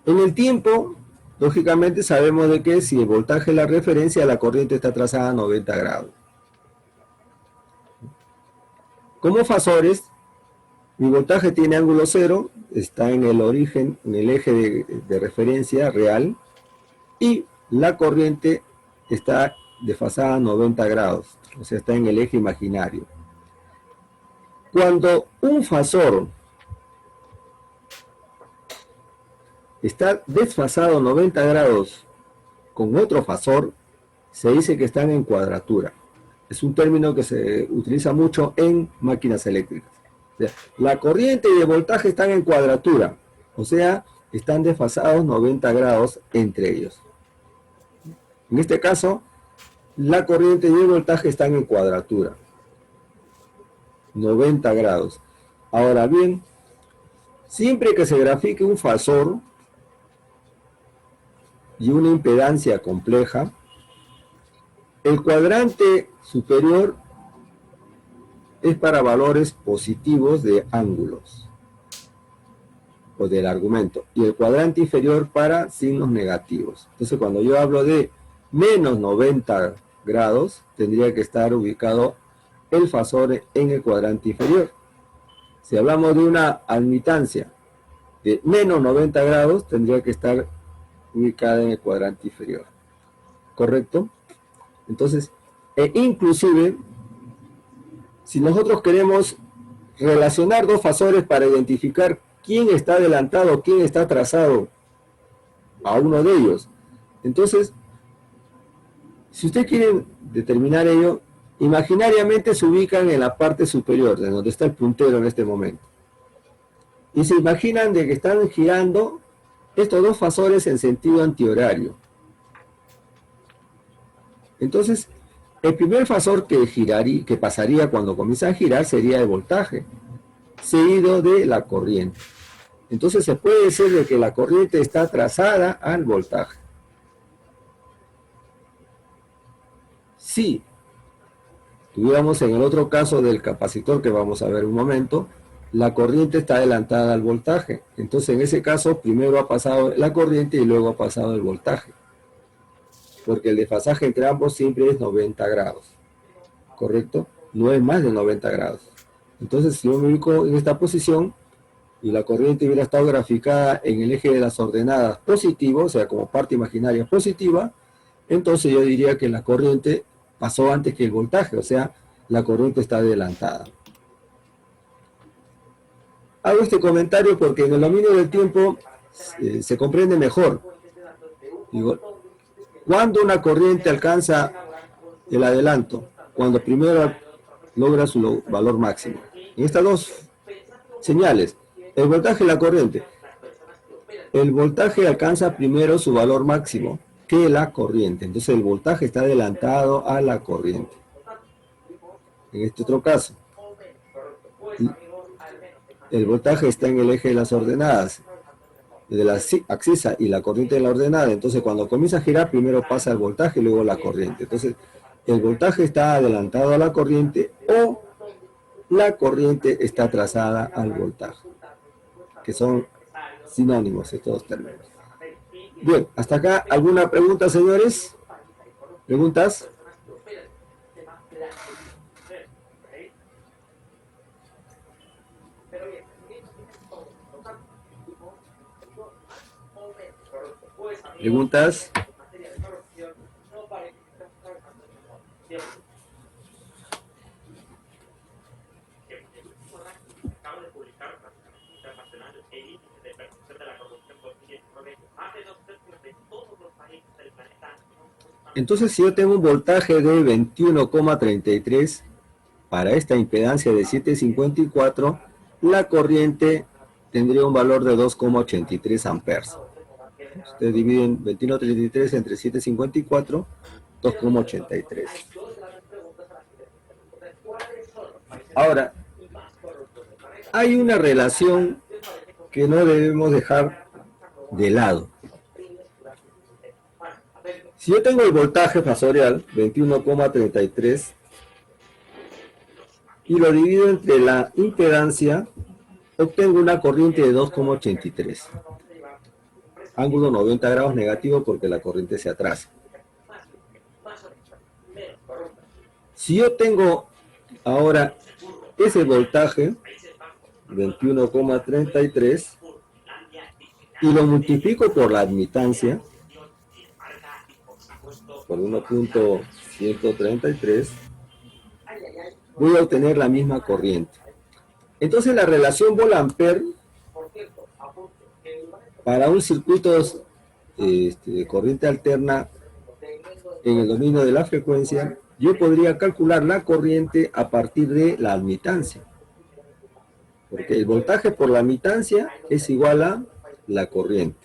En el tiempo, lógicamente sabemos de que si el voltaje es la referencia, la corriente está trazada a 90 grados. Como fasores, mi voltaje tiene ángulo cero, está en el origen, en el eje de referencia real, y la corriente está desfasada a 90 grados, o sea, está en el eje imaginario. Cuando un fasor está desfasado 90 grados con otro fasor, se dice que están en cuadratura. Es un término que se utiliza mucho en máquinas eléctricas. O sea, la corriente y el voltaje están en cuadratura, o sea, están desfasados 90 grados entre ellos. En este caso, la corriente y el voltaje están en cuadratura. 90 grados. Ahora bien, siempre que se grafique un fasor y una impedancia compleja, el cuadrante superior es para valores positivos de ángulos o del argumento, y el cuadrante inferior para signos negativos. Entonces, cuando yo hablo de menos 90 grados, tendría que estar ubicado el fasor en el cuadrante inferior. Si hablamos de una admitancia de menos 90 grados, tendría que estar ubicada en el cuadrante inferior. ¿Correcto? Entonces, inclusive, si nosotros queremos relacionar dos fasores para identificar quién está adelantado, quién está atrasado a uno de ellos, entonces, si ustedes quieren determinar ello, imaginariamente se ubican en la parte superior, de donde está el puntero en este momento. Y se imaginan de que están girando estos dos fasores en sentido antihorario. Entonces, El primer fasor que pasaría cuando comienza a girar sería el voltaje, seguido de la corriente. Entonces se puede decir de que la corriente está trazada al voltaje. Si tuviéramos en el otro caso del capacitor que vamos a ver un momento, la corriente está adelantada al voltaje. Entonces en ese caso primero ha pasado la corriente y luego ha pasado el voltaje. Porque el desfasaje entre ambos siempre es 90 grados. ¿Correcto? No es más de 90 grados. Entonces si yo me ubico en esta posición y la corriente hubiera estado graficada en el eje de las ordenadas positivo, o sea como parte imaginaria positiva, entonces yo diría que la corriente pasó antes que el voltaje, o sea, la corriente está adelantada. Hago este comentario porque en el dominio del tiempo se comprende mejor. Digo, cuando una corriente alcanza el adelanto, cuando primero logra su valor máximo. En estas dos señales, el voltaje y la corriente. El voltaje alcanza primero su valor máximo que la corriente. Entonces el voltaje está adelantado a la corriente. En este otro caso, el voltaje está en el eje de las ordenadas, de la abscisa y la corriente de la ordenada. Entonces cuando comienza a girar, primero pasa el voltaje y luego la corriente. Entonces el voltaje está adelantado a la corriente o la corriente está atrasada al voltaje, que son sinónimos estos dos términos. Bien, hasta acá, ¿alguna pregunta, señores? ¿Preguntas? ¿Preguntas? Entonces, si yo tengo un voltaje de 21,33 para esta impedancia de 754, la corriente tendría un valor de 2,83 amperes. Ustedes dividen 21,33 entre 754, 2,83. Ahora, hay una relación que no debemos dejar de lado. Si yo tengo el voltaje fasorial, 21,33, y lo divido entre la impedancia, obtengo una corriente de 2,83. Ángulo 90 grados negativo porque la corriente se atrasa. Si yo tengo ahora ese voltaje, 21,33, y lo multiplico por la admitancia, por 1.133, voy a obtener la misma corriente. Entonces la relación volt-ampere para un circuito de corriente alterna en el dominio de la frecuencia, yo podría calcular la corriente a partir de la admitancia. Porque el voltaje por la admitancia es igual a la corriente.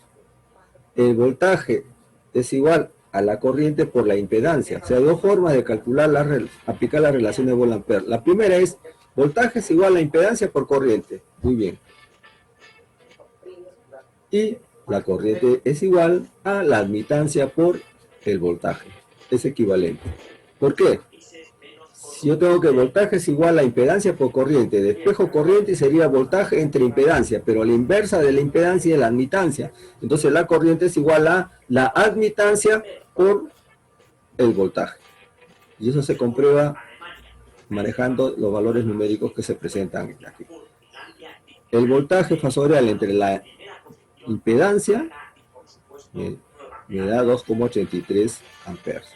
El voltaje es igual a la corriente por la impedancia. O sea, hay dos formas de calcular, aplicar la relación de volt-ampere. La primera es, voltaje es igual a impedancia por corriente. Muy bien. Y la corriente es igual a la admitancia por el voltaje. Es equivalente. ¿Por qué? Si yo tengo que el voltaje es igual a impedancia por corriente, despejo corriente sería voltaje entre impedancia, pero la inversa de la impedancia es la admitancia. Entonces la corriente es igual a la admitancia por el voltaje. Y eso se comprueba manejando los valores numéricos que se presentan aquí. El voltaje fasorial entre la impedancia me da 2,83 amperes.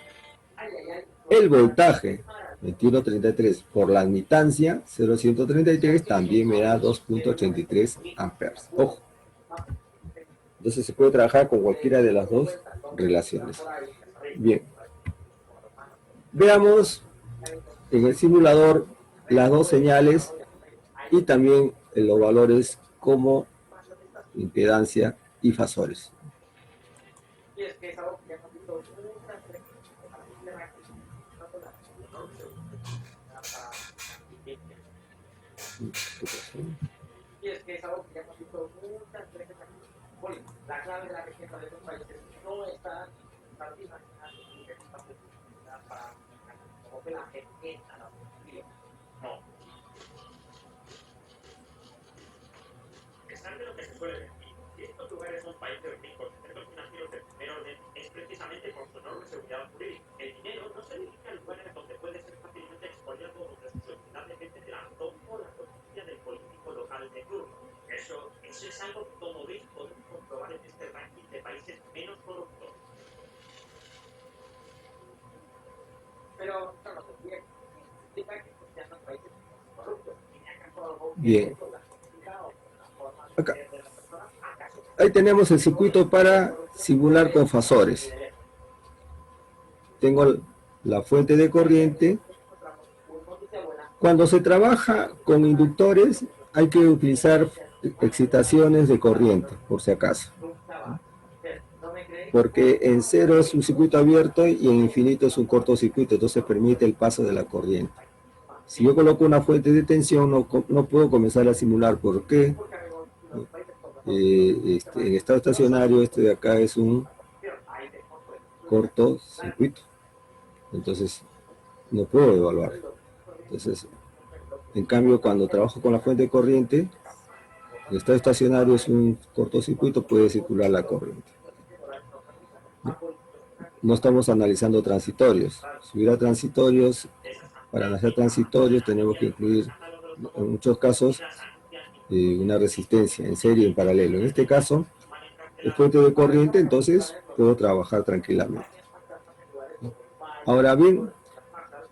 El voltaje 21,33 por la admitancia 0,133 también me da 2,83 amperes. Ojo. Entonces se puede trabajar con cualquiera de las dos relaciones. Bien. Veamos en el simulador las dos señales y también los valores como impedancia y fasores. Bien. Acá. Ahí tenemos el circuito para simular con fasores. Tengo la fuente de corriente. Cuando se trabaja con inductores, hay que utilizar excitaciones de corriente, por si acaso. Porque en cero es un circuito abierto y en infinito es un cortocircuito, entonces permite el paso de la corriente. Si yo coloco una fuente de tensión, no puedo comenzar a simular. ¿Por qué? En estado estacionario, este de acá es un cortocircuito. Entonces, no puedo evaluar. Entonces, en cambio, cuando trabajo con la fuente de corriente, el estado estacionario es un cortocircuito, puede circular la corriente. No estamos analizando transitorios. Si hubiera transitorios, para analizar transitorios tenemos que incluir, en muchos casos, una resistencia en serie y en paralelo. En este caso, es fuente de corriente, entonces puedo trabajar tranquilamente. Ahora bien,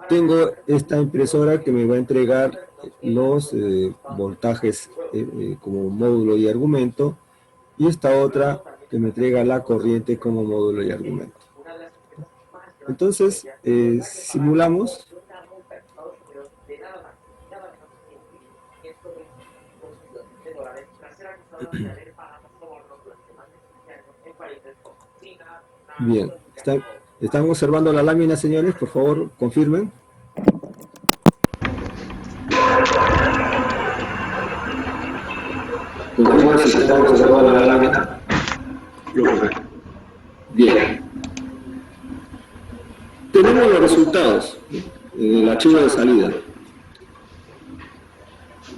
tengo esta impresora que me va a entregar los voltajes como módulo y argumento, y esta otra que me entrega la corriente como módulo y argumento. Entonces, simulamos. Bien, ¿están observando la lámina, señores? Por favor, confirmen. ¿Confirman si están observando la lámina? Bien. Tenemos los resultados en el archivo de salida.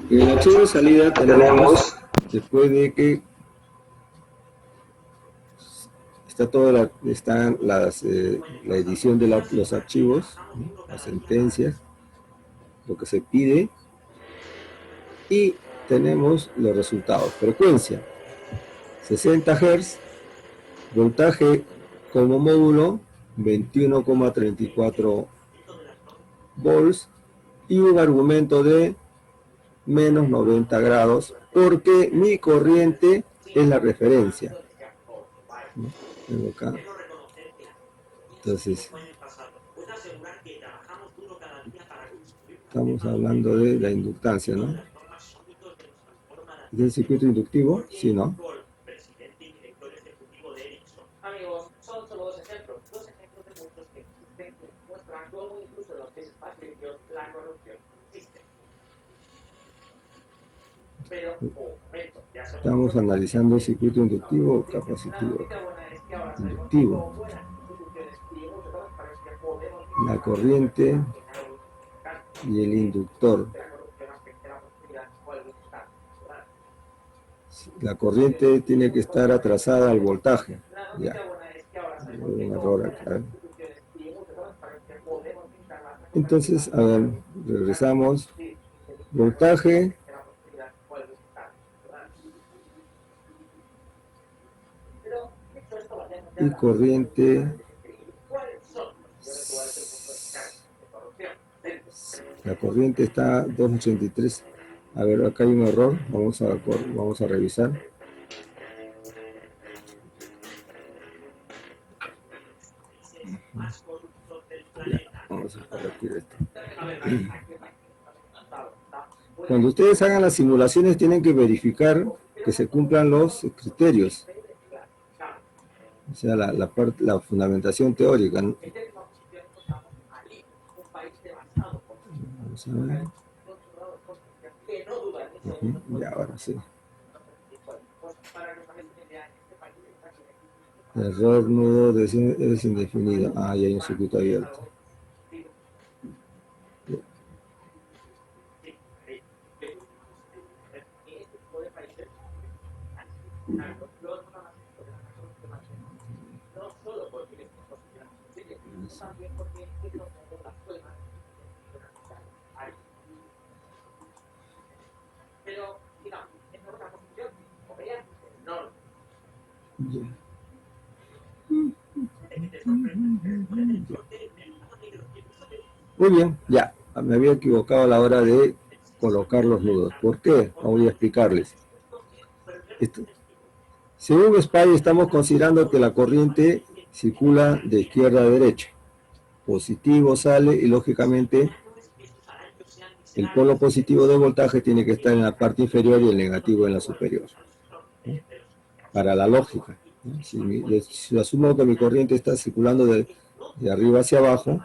En el archivo de salida tenemos, después de que está la edición de los archivos, las sentencias, lo que se pide, y tenemos los resultados. Frecuencia, 60 Hz, voltaje como módulo, 21,34 volts, y un argumento de menos 90 grados, porque mi corriente es la referencia. Tengo acá. Entonces, estamos hablando de la inductancia, ¿no? ¿Es el circuito inductivo? Sí, ¿no? Amigos, son solo dos ejemplos de muchos que existen, que muestran cómo incluso en los países más limpios la corrupción existe. Pero, estamos analizando el circuito inductivo o capacitivo. Inductivo. La corriente y el inductor. La corriente tiene que estar atrasada al voltaje. Ya. Un error acá. Entonces, a ver, regresamos. Voltaje. Y corriente. La corriente está 283. A ver, acá hay un error. Vamos a revisar. Ya, vamos a corregir esto. Cuando ustedes hagan las simulaciones, tienen que verificar que se cumplan los criterios. O sea, la fundamentación teórica, ¿no? Vamos a ver. Ya, ahora sí. Error nudo es indefinido. Ah, ya hay un circuito abierto. Pero, digamos, en una posición, como vean, no. Ya. Muy bien, ya. Me había equivocado a la hora de colocar los nudos. ¿Por qué? Voy a explicarles. Según SPY, estamos considerando que la corriente circula de izquierda a derecha. Positivo sale y, lógicamente, el polo positivo de voltaje tiene que estar en la parte inferior y el negativo en la superior. Para la lógica. Si asumo que mi corriente está circulando de arriba hacia abajo,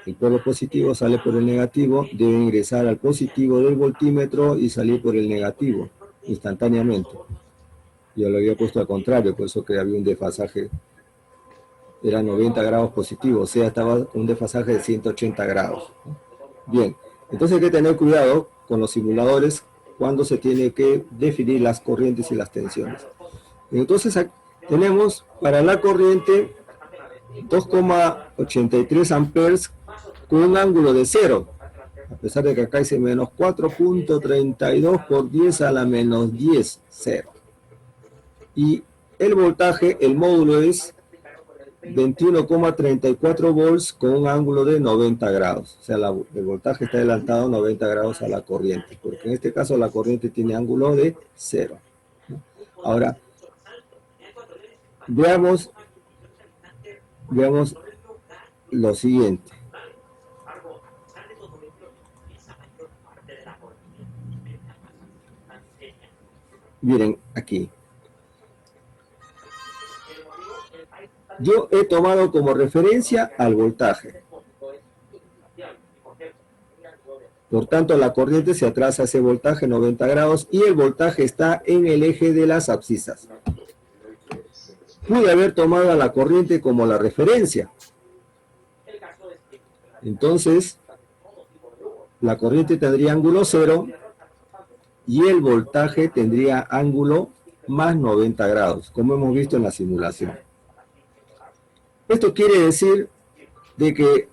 el polo positivo sale por el negativo, debe ingresar al positivo del voltímetro y salir por el negativo instantáneamente. Yo lo había puesto al contrario, por eso que había un desfasaje, era 90 grados positivo, o sea, estaba un desfasaje de 180 grados. Bien, entonces hay que tener cuidado con los simuladores cuando se tiene que definir las corrientes y las tensiones. Entonces tenemos para la corriente 2,83 amperes con un ángulo de 0, a pesar de que acá dice menos 4.32 por 10 a la menos 10, 0. Y el voltaje, el módulo es 21,34 volts con un ángulo de 90 grados. O sea, el voltaje está adelantado 90 grados a la corriente, porque en este caso la corriente tiene ángulo de 0. Ahora, veamos lo siguiente. Miren aquí. Yo he tomado como referencia al voltaje. Por tanto, la corriente se atrasa a ese voltaje 90 grados y el voltaje está en el eje de las abscisas. Pude haber tomado a la corriente como la referencia. Entonces, la corriente tendría ángulo 0 y el voltaje tendría ángulo más 90 grados, como hemos visto en la simulación. Esto quiere decir de que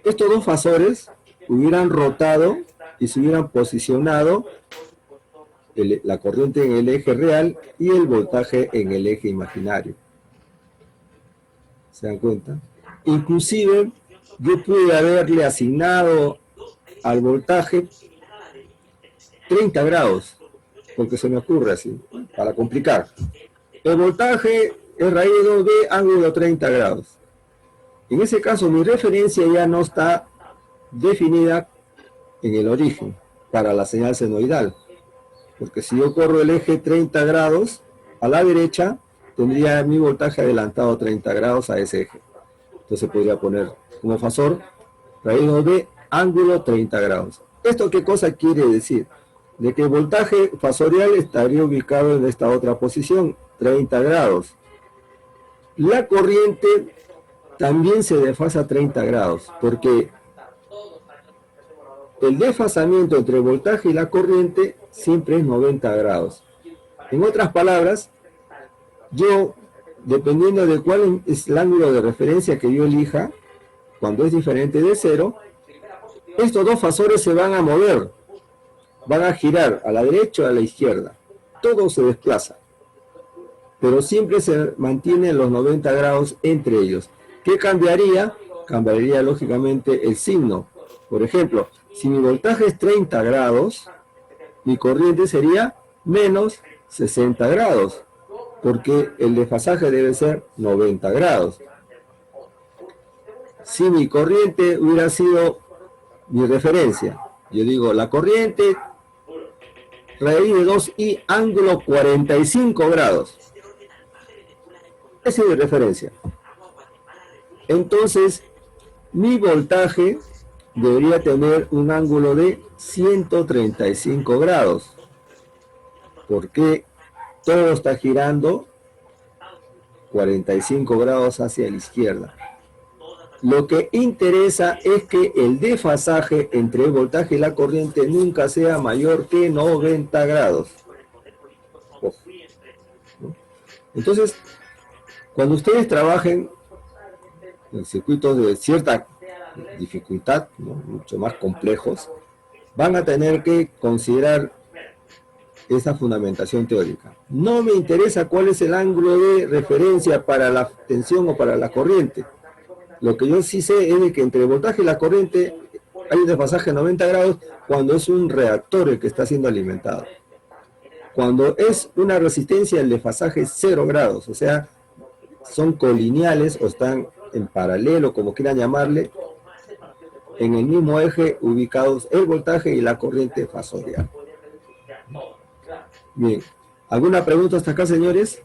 estos dos fasores hubieran rotado y se hubieran posicionado la corriente en el eje real y el voltaje en el eje imaginario. ¿Se dan cuenta? Inclusive, yo pude haberle asignado al voltaje 30 grados, porque se me ocurre así, para complicar. El voltaje es raíz de 2 de ángulo 30 grados. En ese caso, mi referencia ya no está definida en el origen para la señal senoidal. Porque si yo corro el eje 30 grados a la derecha, tendría mi voltaje adelantado 30 grados a ese eje. Entonces podría poner como fasor raíz de ángulo 30 grados. ¿Esto qué cosa quiere decir? De que el voltaje fasorial estaría ubicado en esta otra posición, 30 grados. La corriente también se desfasa 30 grados, porque el desfasamiento entre el voltaje y la corriente siempre es 90 grados. En otras palabras, yo, dependiendo de cuál es el ángulo de referencia que yo elija, cuando es diferente de 0, estos dos fasores se van a mover, van a girar a la derecha o a la izquierda. Todo se desplaza, pero siempre se mantienen los 90 grados entre ellos. ¿Qué cambiaría? Cambiaría lógicamente el signo. Por ejemplo, si mi voltaje es 30 grados, mi corriente sería menos 60 grados, porque el desfasaje debe ser 90 grados. Si mi corriente hubiera sido mi referencia, yo digo la corriente raíz de 2i ángulo 45 grados. Esa es mi referencia. Entonces, mi voltaje debería tener un ángulo de 135 grados, porque todo está girando 45 grados hacia la izquierda. Lo que interesa es que el desfasaje entre el voltaje y la corriente nunca sea mayor que 90 grados. Ojo, ¿no? Entonces, cuando ustedes trabajen en circuitos de cierta dificultad, ¿no?, mucho más complejos, van a tener que considerar esa fundamentación teórica. No me interesa cuál es el ángulo de referencia para la tensión o para la corriente. Lo que yo sí sé es de que entre el voltaje y la corriente hay un desfasaje de 90 grados cuando es un reactor el que está siendo alimentado. Cuando es una resistencia, el desfasaje es 0 grados, o sea, son colineales o están en paralelo, como quieran llamarle, en el mismo eje ubicados el voltaje y la corriente fasorial. Bien, ¿alguna pregunta hasta acá, señores?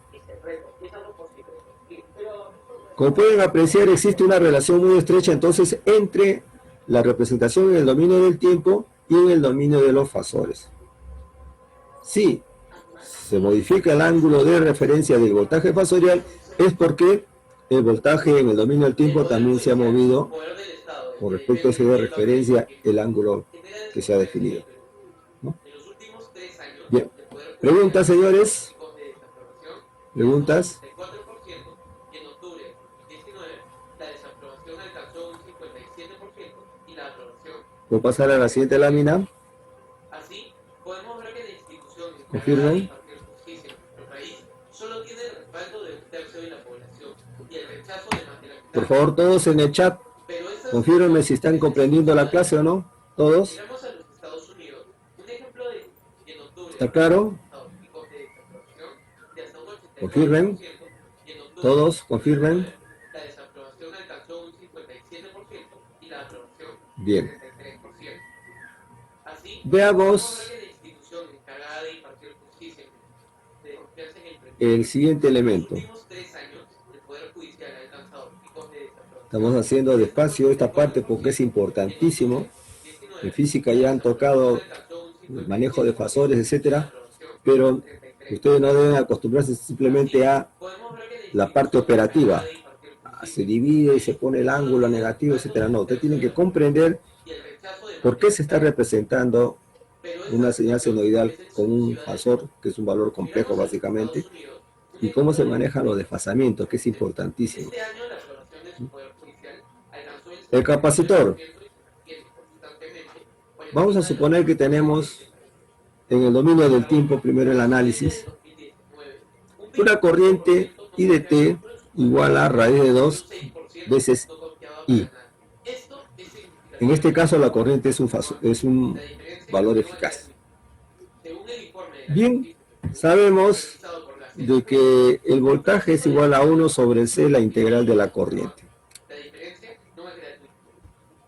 Como pueden apreciar, existe una relación muy estrecha entonces entre la representación en el dominio del tiempo y en el dominio de los fasores. Si se modifica el ángulo de referencia del voltaje fasorial, es porque el voltaje en el dominio del tiempo también se ha movido con respecto a ese de referencia, el ángulo que se ha definido, ¿no? Bien, preguntas, señores. ¿Preguntas? ¿Puedo pasar a la siguiente lámina? ¿Confirman? Por favor, todos en el chat, confírmenme si están comprendiendo la clase o no. ¿Todos? ¿Está claro? ¿Confirmen? ¿Todos? ¿Confirmen? Bien. Veamos el siguiente elemento. Estamos haciendo despacio esta parte porque es importantísimo. En física ya han tocado el manejo de fasores, etcétera, pero ustedes no deben acostumbrarse simplemente a la parte operativa. Se divide y se pone el ángulo negativo, etcétera. No, ustedes tienen que comprender por qué se está representando una señal senoidal con un fasor, que es un valor complejo básicamente, y cómo se manejan los desfasamientos, que es importantísimo. El capacitor. Vamos a suponer que tenemos en el dominio del tiempo, primero el análisis, una corriente I de t igual a raíz de 2 veces I. En este caso la corriente es un valor eficaz. Bien, sabemos de que el voltaje es igual a 1 sobre C, la integral de la corriente.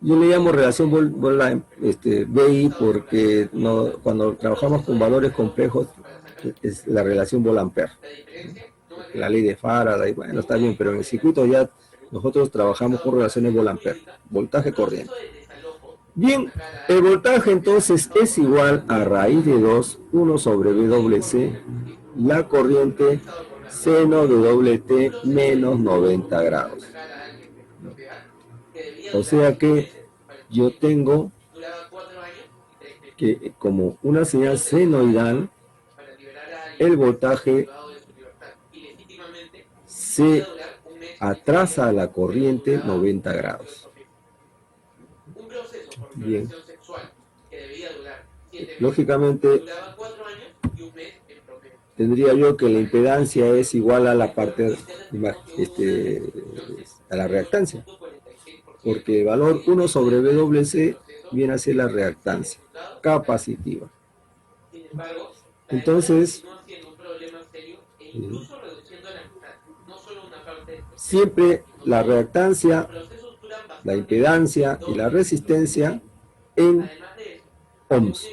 Yo le llamo relación BI porque cuando trabajamos con valores complejos es la relación Volt-Ampere. La ley de Faraday, bueno, está bien, pero en el circuito ya nosotros trabajamos con relaciones Volt-Ampere, voltaje-corriente. Bien, el voltaje entonces es igual a raíz de 2, 1 sobre WC, la corriente seno de WT menos 90 grados. O sea que yo tengo que como una señal senoidal, el voltaje se atrasa a la corriente 90 grados. Bien. Lógicamente, tendría yo que la impedancia es igual a la parte, a la reactancia. Porque el valor 1 sobre WC viene a ser la reactancia capacitiva. Entonces, siempre la reactancia, la impedancia y la resistencia en ohms.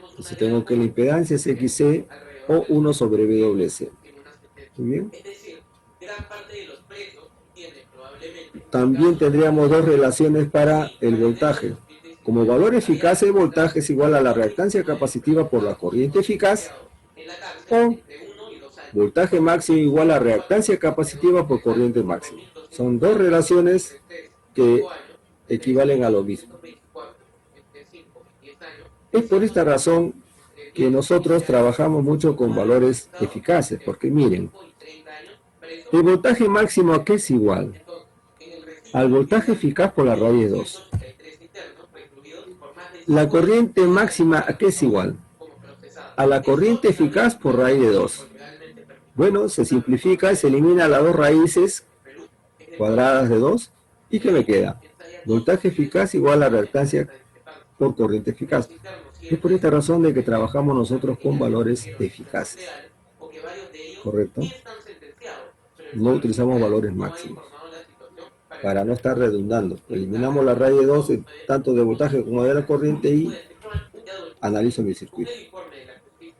Entonces tengo que la impedancia es XC o 1 sobre WC. ¿Muy bien? también tendríamos dos relaciones para el voltaje. Como valor eficaz, el voltaje es igual a la reactancia capacitiva por la corriente eficaz, o voltaje máximo igual a reactancia capacitiva por corriente máxima. Son dos relaciones que equivalen a lo mismo. Es por esta razón que nosotros trabajamos mucho con valores eficaces, porque miren, el voltaje máximo ¿a qué es igual? Al voltaje eficaz por la raíz de 2. La corriente máxima ¿a qué es igual? A la corriente eficaz por raíz de 2. Bueno, se simplifica y se elimina las dos raíces cuadradas de 2. ¿Y qué me queda? Voltaje eficaz igual a reactancia por corriente eficaz. Es por esta razón de que trabajamos nosotros con valores eficaces. ¿Correcto? No utilizamos valores máximos para no estar redundando. Eliminamos la raíz de 2 tanto de voltaje como de la corriente y analizo mi circuito.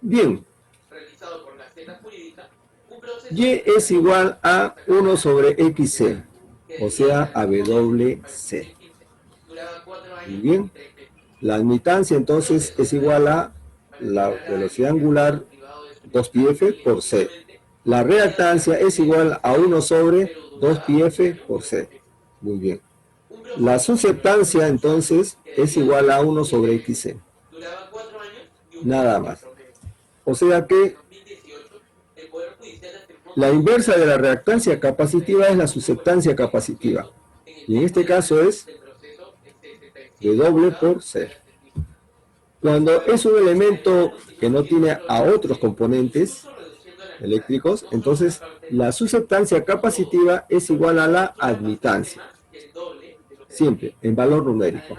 Bien. Y es igual a 1 sobre XC, o sea, a WC. Muy bien. La admitancia entonces es igual a la velocidad angular 2πf por C. La reactancia es igual a 1 sobre 2πf por C. Muy bien. La susceptancia entonces es igual a 1 sobre XC. Nada más. O sea que la inversa de la reactancia capacitiva es la susceptancia capacitiva. Y en este caso es W por C. Cuando es un elemento que no tiene a otros componentes eléctricos, entonces la susceptancia capacitiva es igual a la admitancia. Siempre, en valor numérico.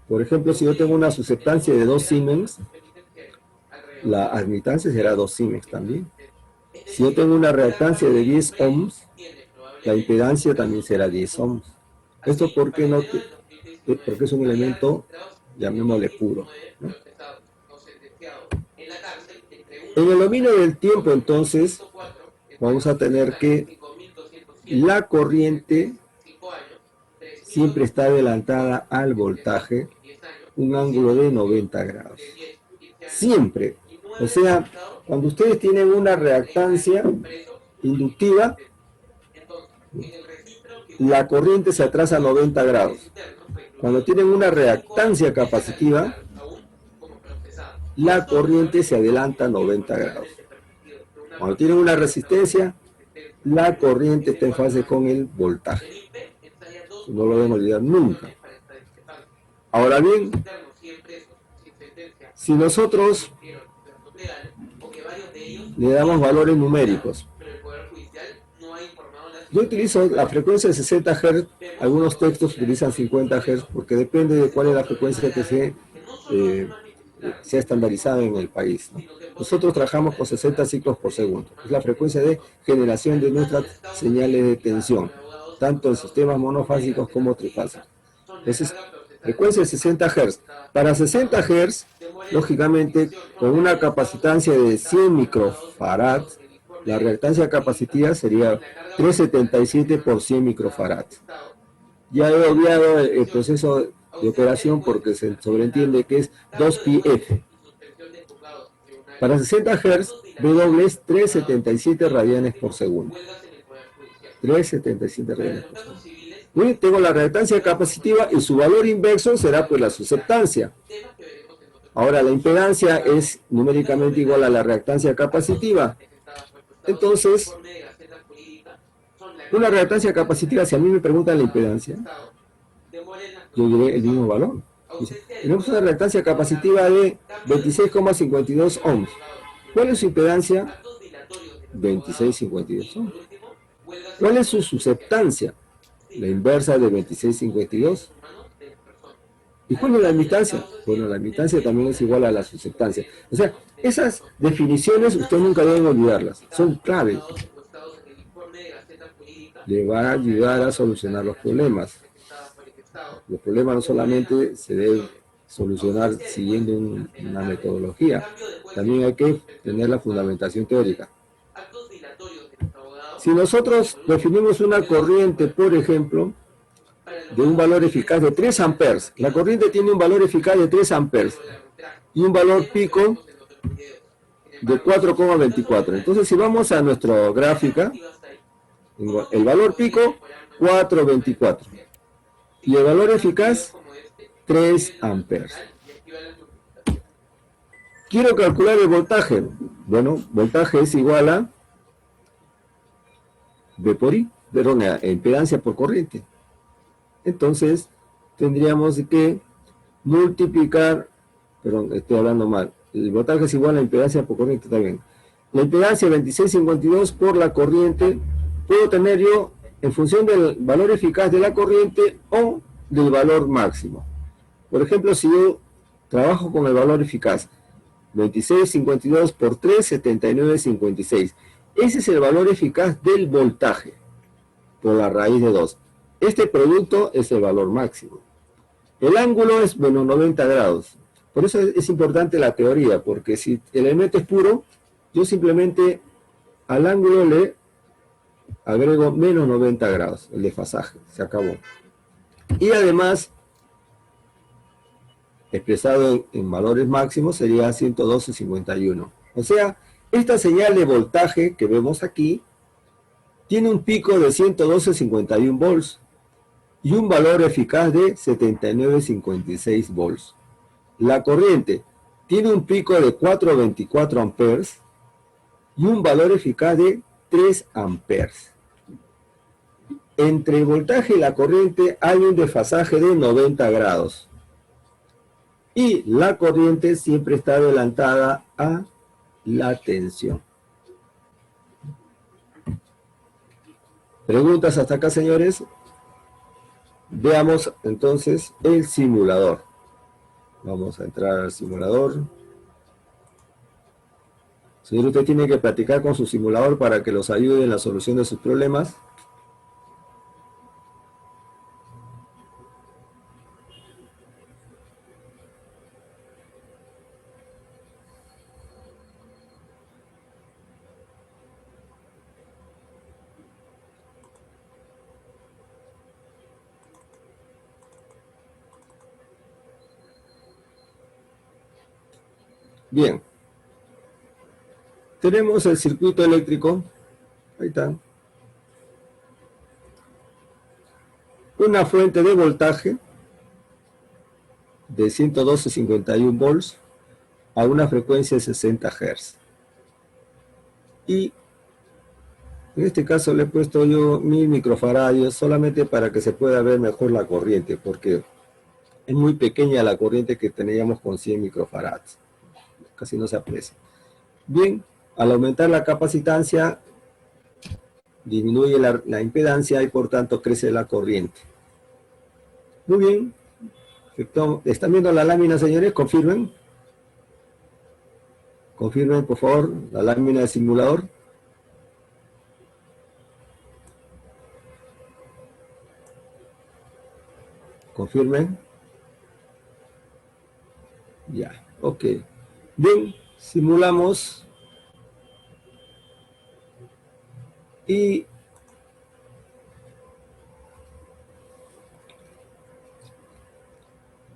Por ejemplo, si yo tengo una susceptancia de 2 Siemens, la admitancia será 2 Siemens también. Si yo tengo una reactancia de 10 ohms, la impedancia también será 10 ohms. Esto porque es un elemento, llamémosle puro, ¿no? En el dominio del tiempo, entonces, vamos a tener que la corriente siempre está adelantada al voltaje, un ángulo de 90 grados. Siempre. O sea, cuando ustedes tienen una reactancia inductiva, la corriente se atrasa a 90 grados. Cuando tienen una reactancia capacitiva, la corriente se adelanta a 90 grados. Cuando tienen una resistencia, la corriente está en fase con el voltaje. No lo deben olvidar nunca. Ahora bien, si nosotros le damos valores numéricos, yo utilizo la frecuencia de 60 Hz, algunos textos utilizan 50 Hz, porque depende de cuál es la frecuencia que se ha estandarizado en el país, ¿no? Nosotros trabajamos con 60 ciclos por segundo. Es la frecuencia de generación de nuestras señales de tensión, tanto en sistemas monofásicos como trifásicos. Entonces, frecuencia de 60 Hz. Para 60 Hz, lógicamente, con una capacitancia de 100 microfarads, la reactancia capacitiva sería 377 por 100 microfarads. Ya he obviado el proceso de operación porque se sobreentiende que es 2πf. Para 60 Hz, W es 377 radianes por segundo. 377 radianes por segundo. Bien, tengo la reactancia capacitiva y su valor inverso será pues la susceptancia. Ahora, la impedancia es numéricamente igual a la reactancia capacitiva. Entonces, una reactancia capacitiva, si a mí me preguntan la impedancia, yo diré el mismo valor. Dice, tenemos una reactancia capacitiva de 26,52 ohms. ¿Cuál es su impedancia? 26,52 ohms. ¿Cuál es su susceptancia? La inversa de 26,52. ¿Y cuál es la admitancia? Bueno, la admitancia también es igual a la susceptancia. O sea, esas definiciones ustedes nunca deben olvidarlas. Son clave. Le va a ayudar a solucionar los problemas. Los problemas no solamente se deben solucionar siguiendo una metodología, también hay que tener la fundamentación teórica. Si nosotros definimos una corriente, por ejemplo, de un valor eficaz de 3 amperes, la corriente tiene un valor eficaz de 3 amperes y un valor pico de 4,24. Entonces, si vamos a nuestra gráfica, el valor pico, 4,24. Y el valor eficaz, 3 amperes. Quiero calcular el voltaje. Bueno, voltaje es igual a V por I, perdón, a impedancia por corriente. Entonces, tendríamos que multiplicar, perdón, estoy hablando mal, el voltaje es igual a impedancia por corriente, está bien. La impedancia 2652 por la corriente, puedo tener yo en función del valor eficaz de la corriente o del valor máximo. Por ejemplo, si yo trabajo con el valor eficaz, 2652 por 3, 79,56. Ese es el valor eficaz del voltaje por la raíz de 2. Este producto es el valor máximo. El ángulo es menos 90 grados. Por eso es importante la teoría, porque si el elemento es puro, yo simplemente al ángulo le agrego menos 90 grados, el desfasaje, se acabó. Y además, expresado en valores máximos, sería 112,51. O sea, esta señal de voltaje que vemos aquí, tiene un pico de 112,51 volts y un valor eficaz de 79,56 volts. La corriente tiene un pico de 4,24 amperes y un valor eficaz de 3 amperes. Entre el voltaje y la corriente hay un desfasaje de 90 grados. Y la corriente siempre está adelantada a la tensión. ¿Preguntas hasta acá, señores? Veamos entonces el simulador. Vamos a entrar al simulador. Señor, usted tiene que practicar con su simulador para que los ayude en la solución de sus problemas. Bien. Tenemos el circuito eléctrico. Ahí está. Una fuente de voltaje de 112,51 volts a una frecuencia de 60 Hz. Y en este caso le he puesto yo 1000 microfaradios solamente para que se pueda ver mejor la corriente, porque es muy pequeña la corriente que teníamos con 100 microfarads. Casi no se aprecia. Bien, al aumentar la capacitancia, disminuye la impedancia y por tanto crece la corriente. Muy bien. Perfecto. ¿Están viendo la lámina, señores? Confirmen. Confirmen, por favor, la lámina del simulador. Confirmen. Ya, ok. Bien, simulamos. Y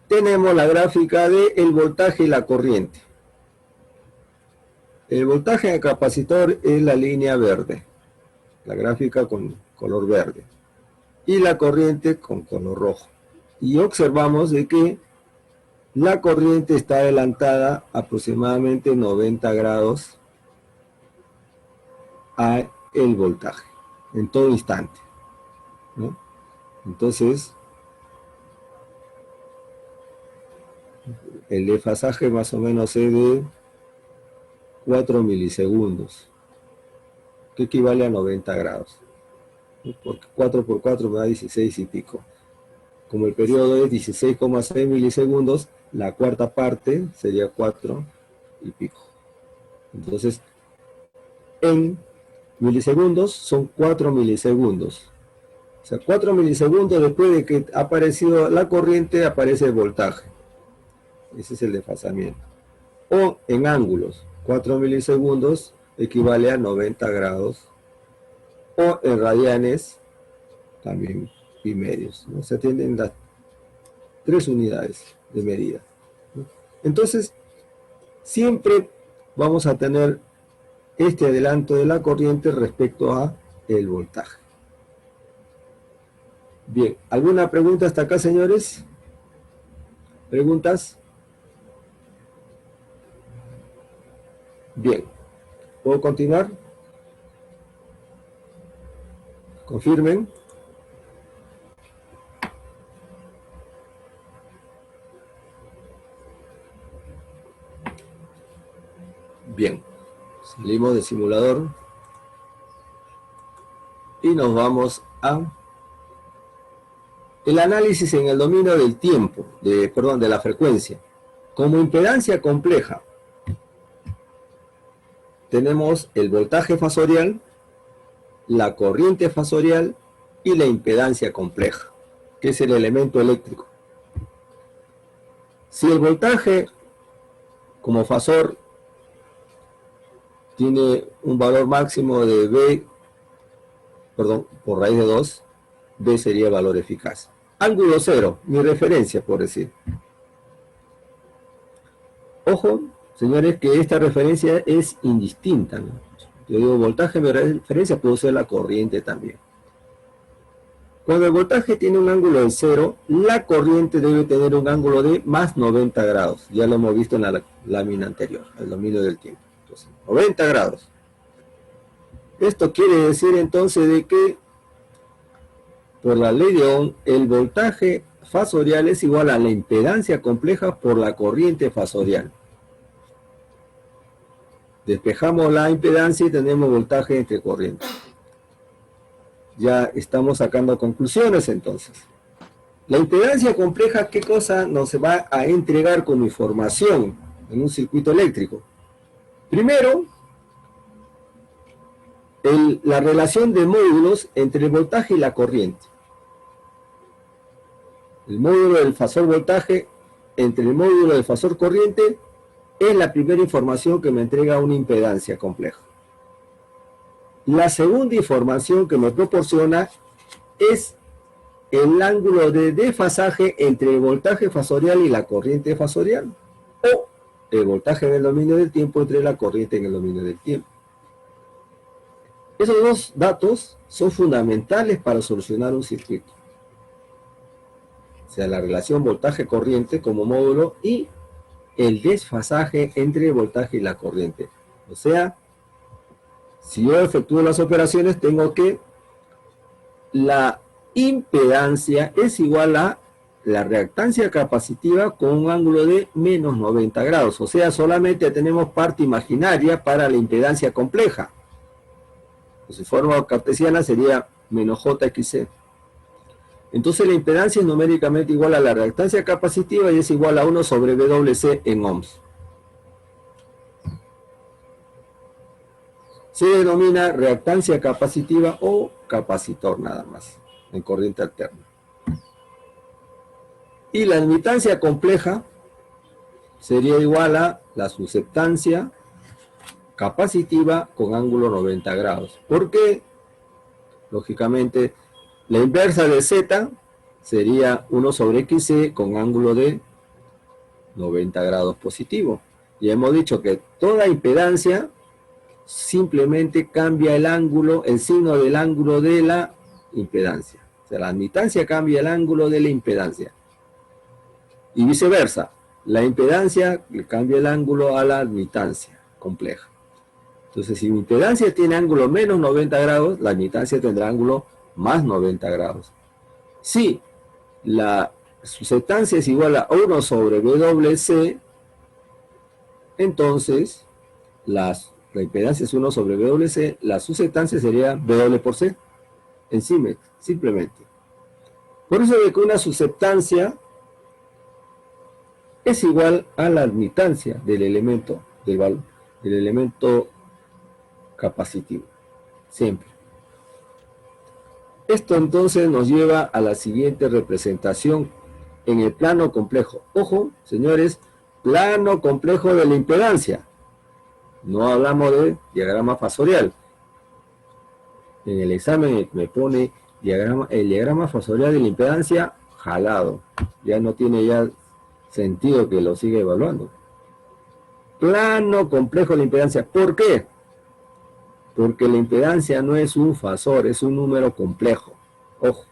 tenemos la gráfica del voltaje y la corriente. El voltaje del capacitor es la línea verde, la gráfica con color verde, y la corriente con color rojo. Y observamos de que la corriente está adelantada aproximadamente 90 grados a el voltaje, en todo instante, ¿no? Entonces, el desfasaje más o menos es de 4 milisegundos, que equivale a 90 grados. Porque 4 por 4 me da 16 y pico. Como el periodo es 16,6 milisegundos, la cuarta parte sería 4 y pico. Entonces, en milisegundos son 4 milisegundos. O sea, 4 milisegundos después de que ha aparecido la corriente, aparece el voltaje. Ese es el desfasamiento. O en ángulos, 4 milisegundos equivale a 90 grados o en radianes también pi medios, ¿no? Se atienden las 3 unidades de medida, ¿no? Entonces, siempre vamos a tener este adelanto de la corriente respecto a el voltaje. Bien, ¿alguna pregunta hasta acá, señores? ¿Preguntas? Bien, ¿puedo continuar? Confirmen. Bien, salimos del simulador y nos vamos a el análisis en el dominio del tiempo, de la frecuencia. Como impedancia compleja, tenemos el voltaje fasorial, la corriente fasorial y la impedancia compleja, que es el elemento eléctrico. Si el voltaje como fasor tiene un valor máximo de B, por raíz de 2, B sería el valor eficaz. Ángulo cero, mi referencia, por decir. Ojo, señores, que esta referencia es indistinta, ¿no? Yo digo voltaje, mi referencia puede ser la corriente también. Cuando el voltaje tiene un ángulo de 0, la corriente debe tener un ángulo de más 90 grados. Ya lo hemos visto en la lámina anterior, el dominio del tiempo. Entonces, 90 grados. Esto quiere decir entonces de que, por la ley de Ohm, el voltaje fasorial es igual a la impedancia compleja por la corriente fasorial. Despejamos la impedancia y tenemos voltaje entre corrientes. Ya estamos sacando conclusiones entonces. La impedancia compleja, ¿qué cosa nos va a entregar como información en un circuito eléctrico? Primero, la relación de módulos entre el voltaje y la corriente. El módulo del fasor voltaje entre el módulo del fasor corriente es la primera información que me entrega una impedancia compleja. La segunda información que me proporciona es el ángulo de desfasaje entre el voltaje fasorial y la corriente fasorial, o el voltaje en el dominio del tiempo entre la corriente en el dominio del tiempo. Esos dos datos son fundamentales para solucionar un circuito. O sea, la relación voltaje-corriente como módulo y el desfasaje entre el voltaje y la corriente. O sea, si yo efectúo las operaciones, tengo que la impedancia es igual a la reactancia capacitiva con un ángulo de menos 90 grados. O sea, solamente tenemos parte imaginaria para la impedancia compleja. Pues en forma cartesiana sería menos JXC. Entonces la impedancia es numéricamente igual a la reactancia capacitiva y es igual a 1 sobre WC en ohms. Se denomina reactancia capacitiva o capacitor nada más, en corriente alterna. Y la admitancia compleja sería igual a la susceptancia capacitiva con ángulo 90 grados. ¿Por qué? Lógicamente, la inversa de Z sería 1 sobre XC con ángulo de 90 grados positivo. Y hemos dicho que toda impedancia simplemente cambia el ángulo, el signo del ángulo de la impedancia. O sea, la admitancia cambia el ángulo de la impedancia. Y viceversa, la impedancia le cambia el ángulo a la admitancia compleja. Entonces, si mi impedancia tiene ángulo menos 90 grados, la admitancia tendrá ángulo más 90 grados. Si la susceptancia es igual a 1 sobre WC, entonces la impedancia es 1 sobre WC, la susceptancia sería W por C, encima, simplemente. Por eso de que una susceptancia es igual a la admitancia del elemento, del elemento capacitivo, siempre. Esto entonces nos lleva a la siguiente representación en el plano complejo. Ojo, señores, plano complejo de la impedancia. No hablamos de diagrama fasorial. En el examen me pone el diagrama fasorial de la impedancia jalado. Ya no tiene ya sentido que lo siga evaluando. Plano complejo de la impedancia. ¿Por qué? Porque la impedancia no es un fasor, es un número complejo. Ojo.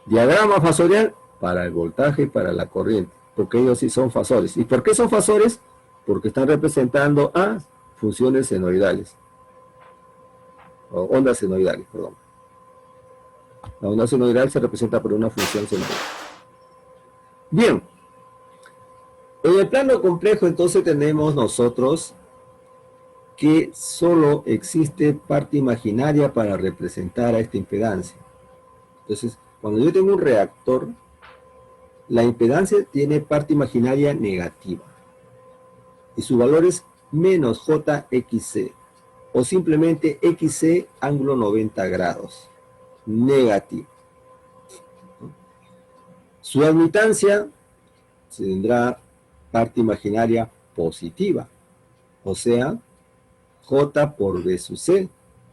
Diagrama fasorial para el voltaje y para la corriente, porque ellos sí son fasores. ¿Y por qué son fasores? Porque están representando a funciones senoidales, o ondas senoidales, perdón. La onda senoidal se representa por una función senoidal. Bien, en el plano complejo entonces tenemos nosotros que solo existe parte imaginaria para representar a esta impedancia. Entonces, cuando yo tengo un reactor, la impedancia tiene parte imaginaria negativa. Y su valor es menos JXC. O simplemente XC ángulo 90 grados. Negativo. Su admitancia tendrá parte imaginaria positiva. O sea, J por B sub C.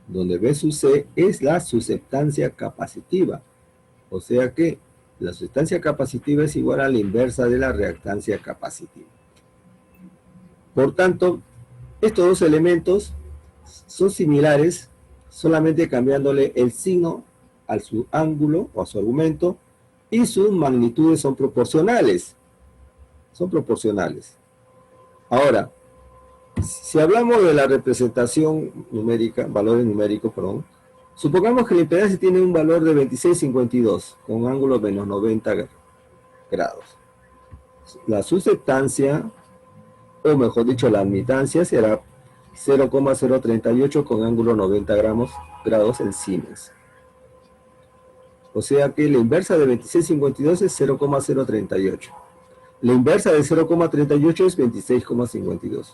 Donde B sub C es la susceptancia capacitiva. O sea que la susceptancia capacitiva es igual a la inversa de la reactancia capacitiva. Por tanto, estos dos elementos son similares, solamente cambiándole el signo a su ángulo o a su argumento, y sus magnitudes son proporcionales. Son proporcionales. Ahora, si hablamos de la representación numérica, valores numéricos, perdón, supongamos que la impedancia tiene un valor de 26,52 con ángulo menos 90 grados. La susceptancia, o mejor dicho, la admitancia será 0,038 con ángulo 90 grados en Siemens. O sea que la inversa de 26,52 es 0,038. La inversa de 0,38 es 26,52.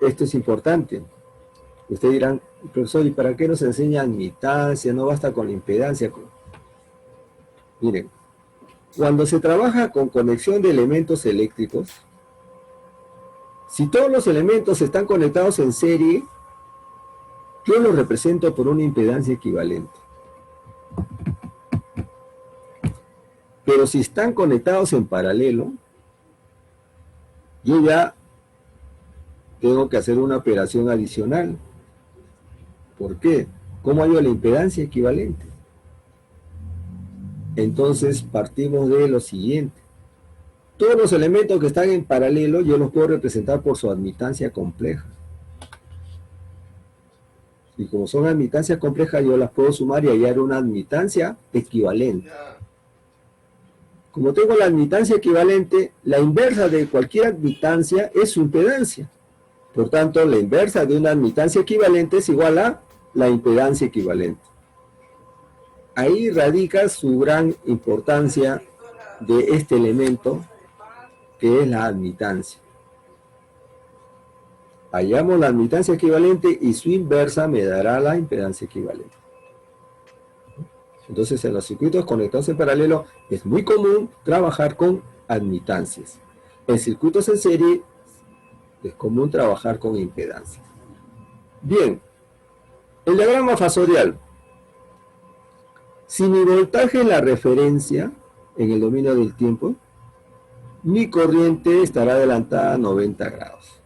Esto es importante. Ustedes dirán, profesor, ¿y para qué nos enseña admitancia? No basta con la impedancia. Miren, cuando se trabaja con conexión de elementos eléctricos, si todos los elementos están conectados en serie, yo los represento por una impedancia equivalente. Pero si están conectados en paralelo, yo ya tengo que hacer una operación adicional. ¿Por qué? ¿Cómo hallo la impedancia equivalente? Entonces partimos de lo siguiente. Todos los elementos que están en paralelo yo los puedo representar por su admitancia compleja. Y como son admitancias complejas, yo las puedo sumar y hallar una admitancia equivalente. Como tengo la admitancia equivalente, la inversa de cualquier admitancia es su impedancia. Por tanto, la inversa de una admitancia equivalente es igual a la impedancia equivalente. Ahí radica su gran importancia de este elemento, que es la admitancia. Hallamos la admitancia equivalente y su inversa me dará la impedancia equivalente. Entonces, en los circuitos conectados en paralelo es muy común trabajar con admitancias. En circuitos en serie es común trabajar con impedancias. Bien, el diagrama fasorial. Si mi voltaje es la referencia en el dominio del tiempo, mi corriente estará adelantada a 90 grados.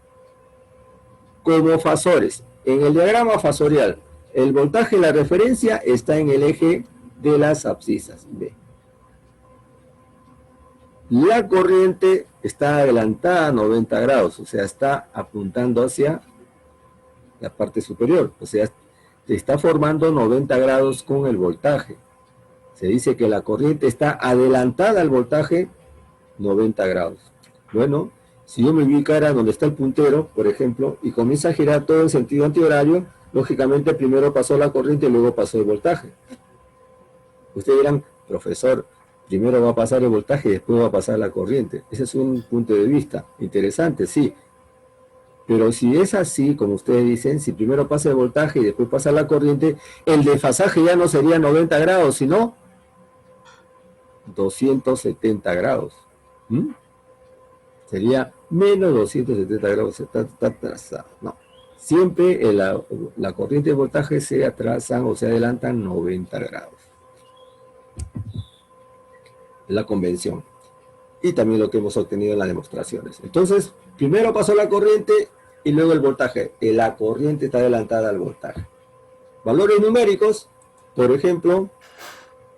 Como fasores, en el diagrama fasorial, el voltaje de la referencia está en el eje de las abscisas B. La corriente está adelantada a 90 grados, o sea, está apuntando hacia la parte superior, o sea, está formando 90 grados con el voltaje. Se dice que la corriente está adelantada al voltaje 90 grados. Bueno, si yo me ubicara donde está el puntero, por ejemplo, y comienza a girar todo en sentido antihorario, lógicamente primero pasó la corriente y luego pasó el voltaje. Ustedes dirán, profesor, primero va a pasar el voltaje y después va a pasar la corriente. Ese es un punto de vista interesante, sí. Pero si es así, como ustedes dicen, si primero pasa el voltaje y después pasa la corriente, el desfasaje ya no sería 90 grados, sino 270 grados. Sería menos 270 grados, está atrasado. No, siempre la corriente de voltaje se atrasan o se adelantan 90 grados. Es la convención. Y también lo que hemos obtenido en las demostraciones. Entonces, primero pasó la corriente y luego el voltaje. La corriente está adelantada al voltaje. Valores numéricos, por ejemplo,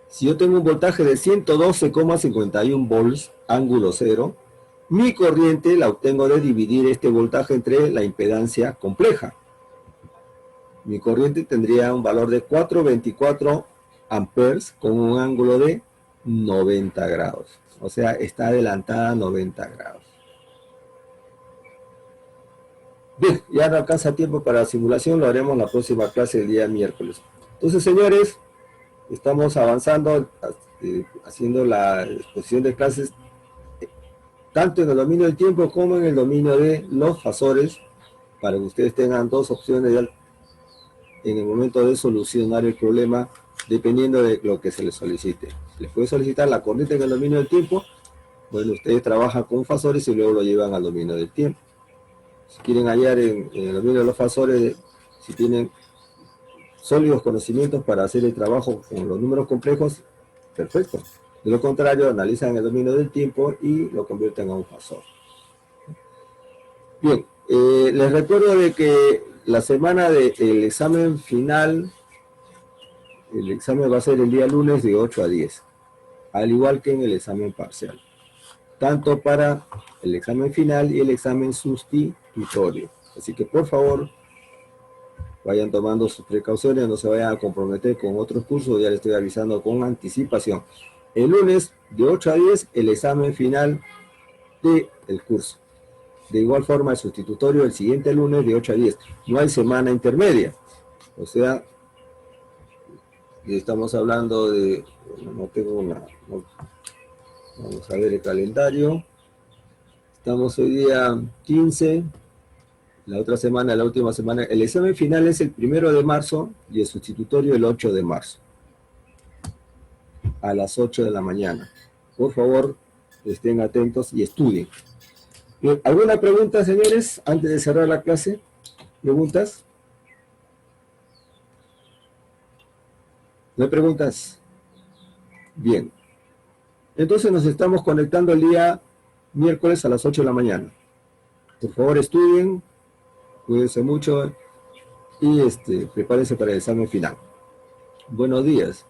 si yo tengo un voltaje de 112,51 volts, ángulo cero, mi corriente la obtengo de dividir este voltaje entre la impedancia compleja. Mi corriente tendría un valor de 424 amperes con un ángulo de 90 grados. O sea, está adelantada a 90 grados. Bien, ya no alcanza tiempo para la simulación, lo haremos en la próxima clase el día miércoles. Entonces, señores, estamos avanzando, haciendo la exposición de clases, tanto en el dominio del tiempo como en el dominio de los fasores, para que ustedes tengan dos opciones en el momento de solucionar el problema, dependiendo de lo que se les solicite. Les puede solicitar la corriente en el dominio del tiempo. Bueno, ustedes trabajan con fasores y luego lo llevan al dominio del tiempo. Si quieren hallar en el dominio de los fasores, si tienen sólidos conocimientos para hacer el trabajo con los números complejos, perfecto. De lo contrario, analizan el dominio del tiempo y lo convierten a un fasor. Bien, les recuerdo de que la semana del examen final, el examen va a ser el día lunes de 8 a 10, al igual que en el examen parcial, tanto para el examen final y el examen sustitutorio. Así que por favor, vayan tomando sus precauciones, no se vayan a comprometer con otros cursos, ya les estoy avisando con anticipación. El lunes de 8 a 10, el examen final del curso. De igual forma, el sustitutorio el siguiente lunes de 8 a 10. No hay semana intermedia. O sea, estamos hablando de... No tengo una... No, vamos a ver el calendario. Estamos hoy día 15. La otra semana, la última semana. El examen final es el 1 de marzo y el sustitutorio el 8 de marzo. A las 8 de la mañana. Por favor, estén atentos y estudien. Bien, ¿alguna pregunta, señores, antes de cerrar la clase? ¿Preguntas? ¿No hay preguntas? Bien. Entonces nos estamos conectando el día miércoles a las 8 de la mañana. Por favor, estudien, cuídense mucho y prepárense para el examen final. Buenos días.